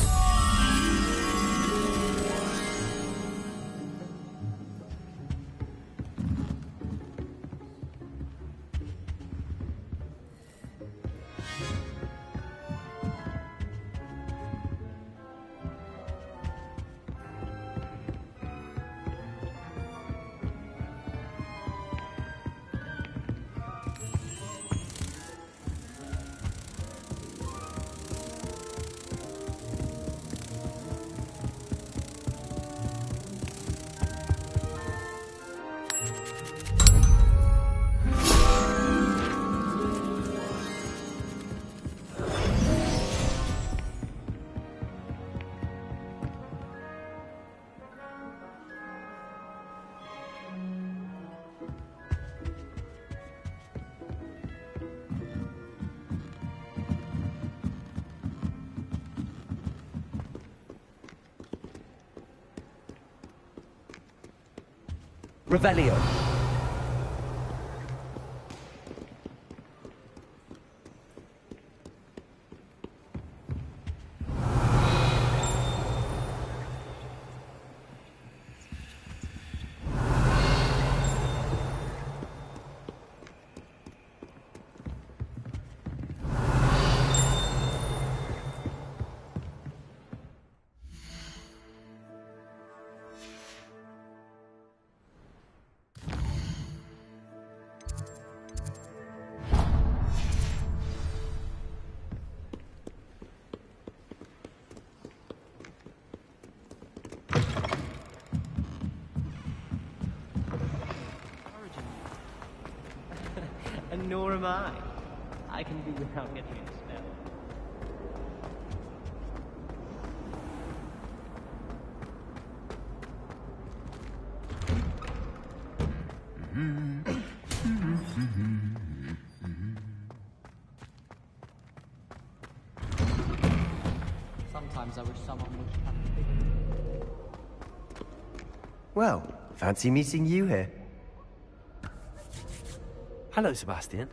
Revelio. And nor am I. I can do without getting a spell. Sometimes I wish someone would come. Well, fancy meeting you here. Hello, Sebastian.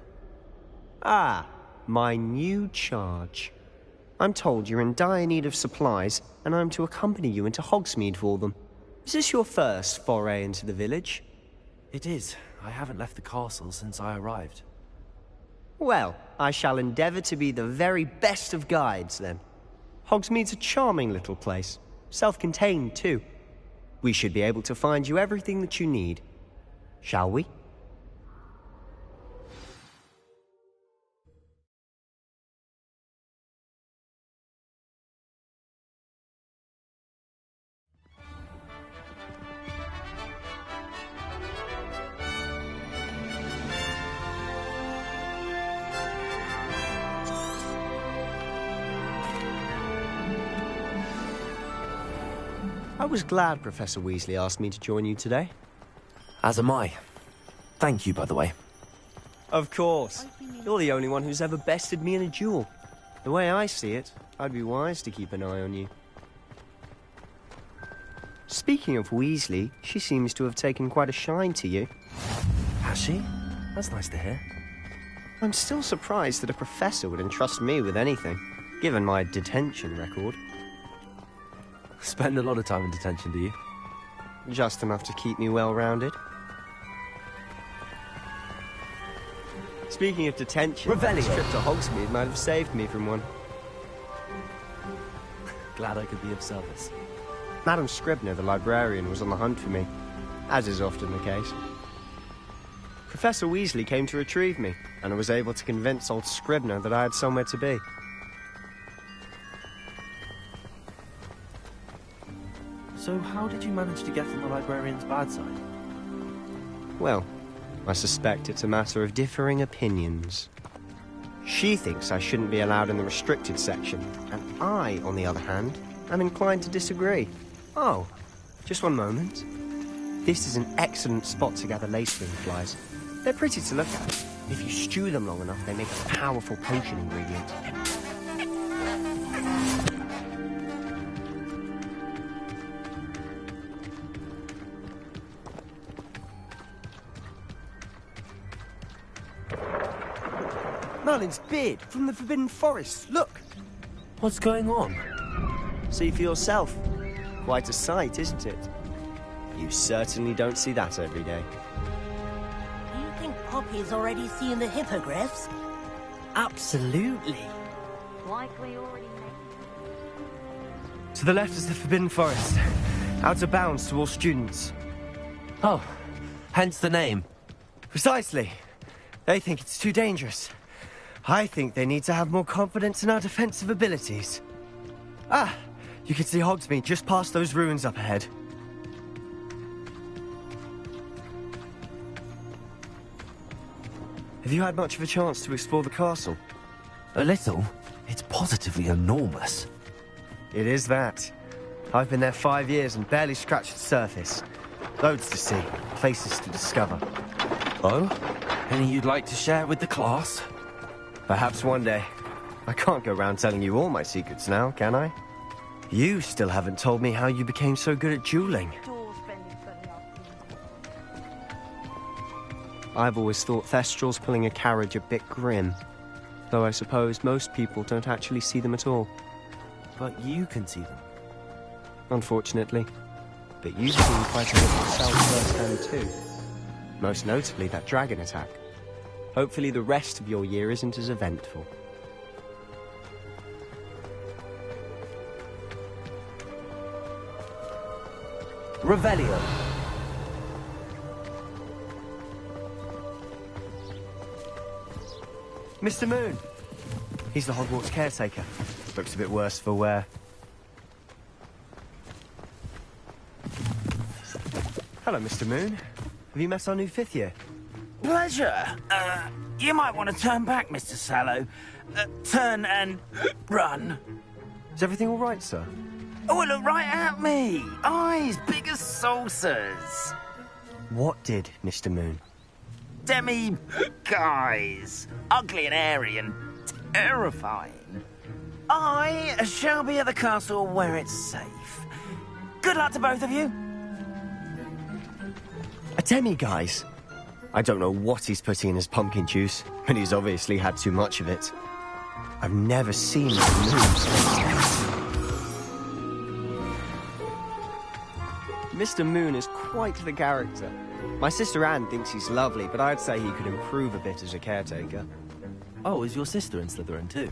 Ah, my new charge. I'm told you're in dire need of supplies, and I'm to accompany you into Hogsmeade for them. Is this your first foray into the village? It is. I haven't left the castle since I arrived. Well, I shall endeavour to be the very best of guides, then. Hogsmeade's a charming little place. Self-contained, too. We should be able to find you everything that you need. Shall we? I was glad Professor Weasley asked me to join you today. As am I. Thank you, by the way. Of course. You're the only one who's ever bested me in a duel. The way I see it, I'd be wise to keep an eye on you. Speaking of Weasley, she seems to have taken quite a shine to you. Has she? That's nice to hear. I'm still surprised that a professor would entrust me with anything, given my detention record. Spend a lot of time in detention, do you? Just enough to keep me well-rounded. Speaking of detention, this trip to Hogsmeade might have saved me from one. Glad I could be of service. Madam Scribner, the librarian, was on the hunt for me, as is often the case. Professor Weasley came to retrieve me, and I was able to convince old Scribner that I had somewhere to be. So how did you manage to get on the librarian's bad side? Well, I suspect it's a matter of differing opinions. She thinks I shouldn't be allowed in the restricted section, and I, on the other hand, am inclined to disagree. Oh, just one moment. This is an excellent spot to gather lacewing flies. They're pretty to look at. If you stew them long enough, they make a powerful potion ingredient. Merlin's beard from the Forbidden Forest, look! What's going on? See for yourself. Quite a sight, isn't it? You certainly don't see that every day. Do you think Poppy's already seen the hippogriffs? Absolutely. Likely already To the left is the Forbidden Forest. Out of bounds to all students. Oh, hence the name. Precisely. They think it's too dangerous. I think they need to have more confidence in our defensive abilities. Ah, you can see Hogsmeade just past those ruins up ahead. Have you had much of a chance to explore the castle? A little. It's positively enormous. It is that. I've been there 5 years and barely scratched the surface. Loads to see, places to discover. Oh? Any you'd like to share with the class? Perhaps one day. I can't go around telling you all my secrets now, can I? You still haven't told me how you became so good at dueling. I've always thought Thestrals pulling a carriage a bit grim. Though I suppose most people don't actually see them at all. But you can see them. Unfortunately. But you've seen quite a bit yourself firsthand too. Most notably that dragon attack. Hopefully the rest of your year isn't as eventful. Revelio. Mr. Moon! He's the Hogwarts caretaker. Looks a bit worse for wear. Hello, Mr. Moon. Have you met our new 5th year? Pleasure. You might want to turn back, Mr. Sallow. Turn and run. Is everything all right, sir? Oh, look right at me. Eyes big as saucers. What did, Mr. Moon? Guys. Ugly and hairy and terrifying. I shall be at the castle where it's safe. Good luck to both of you. A demi-guise? I don't know what he's putting in his pumpkin juice, but he's obviously had too much of it. I've never seen him move. Mr. Moon is quite the character. My sister Anne thinks he's lovely, but I'd say he could improve a bit as a caretaker. Oh, is your sister in Slytherin too?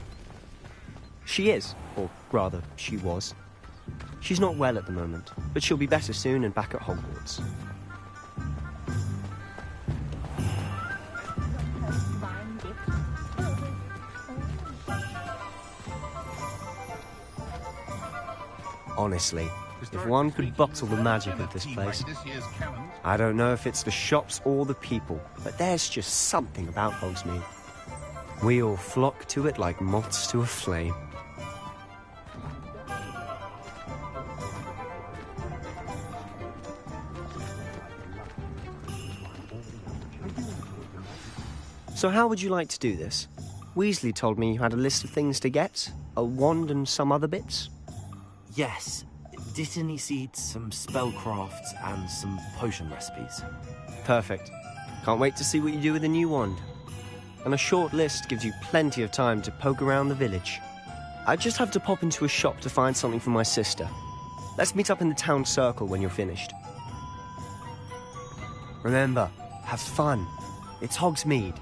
She is, or rather, she was. She's not well at the moment, but she'll be better soon and back at Hogwarts. Honestly, if one could bottle the magic of this place. I don't know if it's the shops or the people, but there's just something about Hogsmeade. We all flock to it like moths to a flame. So how would you like to do this? Weasley told me you had a list of things to get, a wand and some other bits. Yes. Dittany seeds, some spellcrafts, and some potion recipes. Perfect. Can't wait to see what you do with the new wand. And a short list gives you plenty of time to poke around the village. I just have to pop into a shop to find something for my sister. Let's meet up in the town circle when you're finished. Remember, have fun. It's Hogsmeade.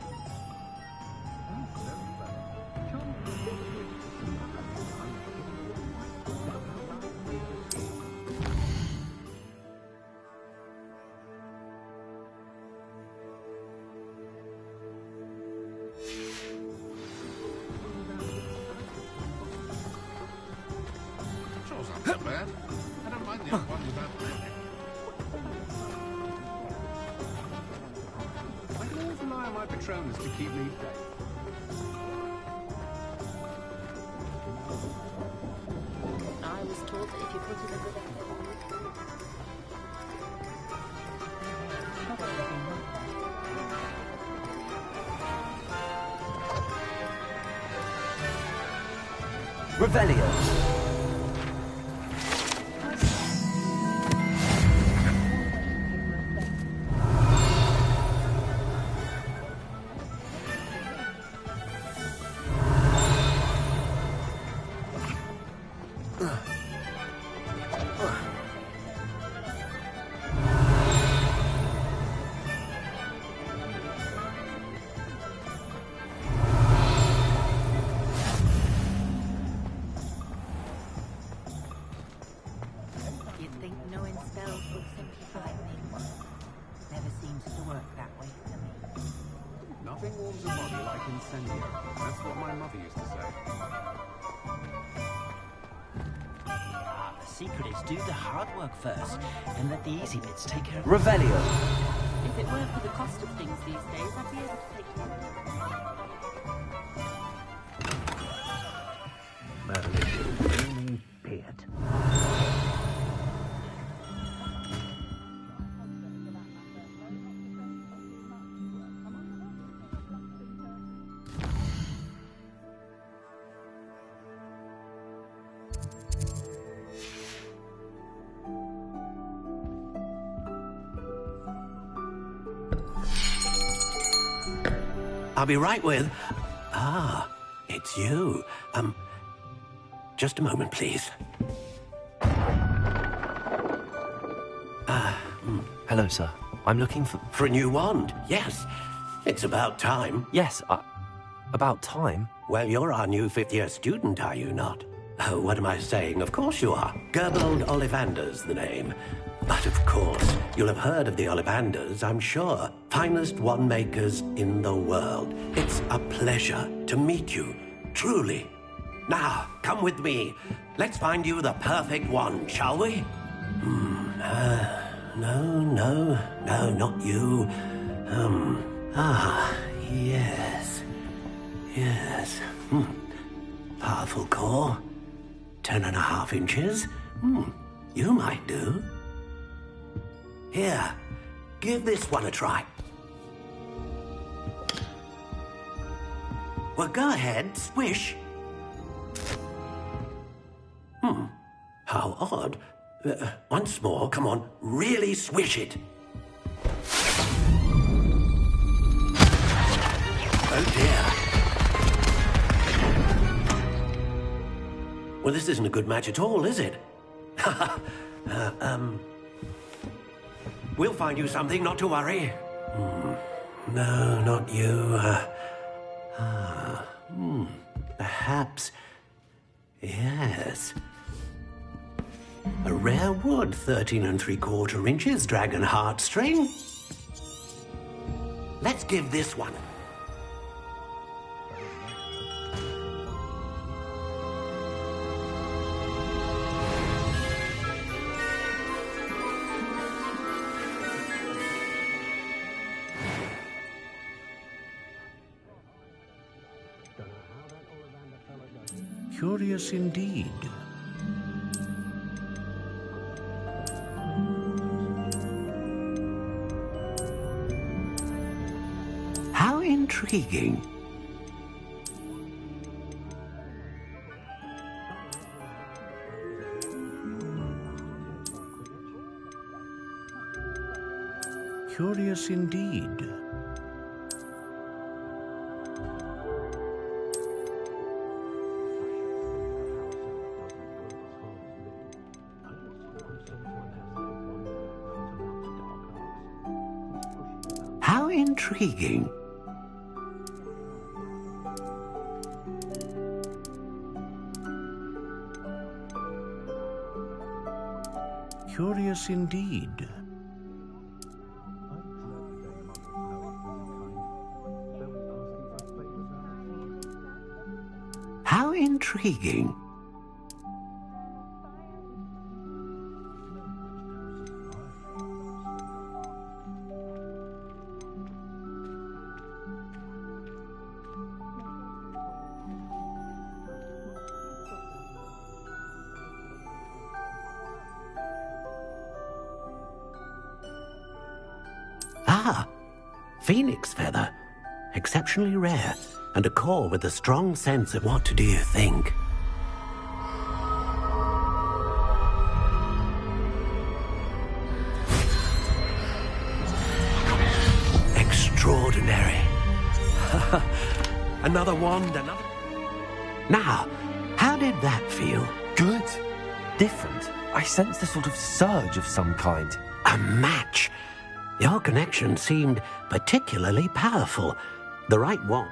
Revelio. secret is do the hard work first, and let the easy bits take care of Revelio. If it weren't for the cost of things these days, I'd be able to take care of it. I'll be right with... Ah, it's you. Just a moment, please. Hello, sir. I'm looking for... For a new wand, yes. It's about time. Yes, about time? Well, you're our new fifth-year student, are you not? Oh, what am I saying? Of course you are. Gerbold Ollivander's the name. But of course, you'll have heard of the Ollivanders, I'm sure. Finest wand makers in the world. It's a pleasure to meet you, truly. Now, come with me. Let's find you the perfect wand, shall we? No, not you. Yes. Powerful core. 10.5 inches. You might do. Here, give this one a try. Well, go ahead, swish. How odd. Once more, come on, really swish it. Oh dear. Well, this isn't a good match at all, is it? We'll find you something, not to worry. No, not you. Perhaps... Yes. A rare wood, 13 3/4 inches, dragon heartstring. Let's give this one. Curious indeed. How intriguing. Curious indeed. How intriguing. Curious indeed. How intriguing. Phoenix feather. Exceptionally rare. And a core with a strong sense of what do you think? Extraordinary. Another wand, another... Now, how did that feel? Good. Different. I sensed a sort of surge of some kind. A match. Your connection seemed particularly powerful. The right wand.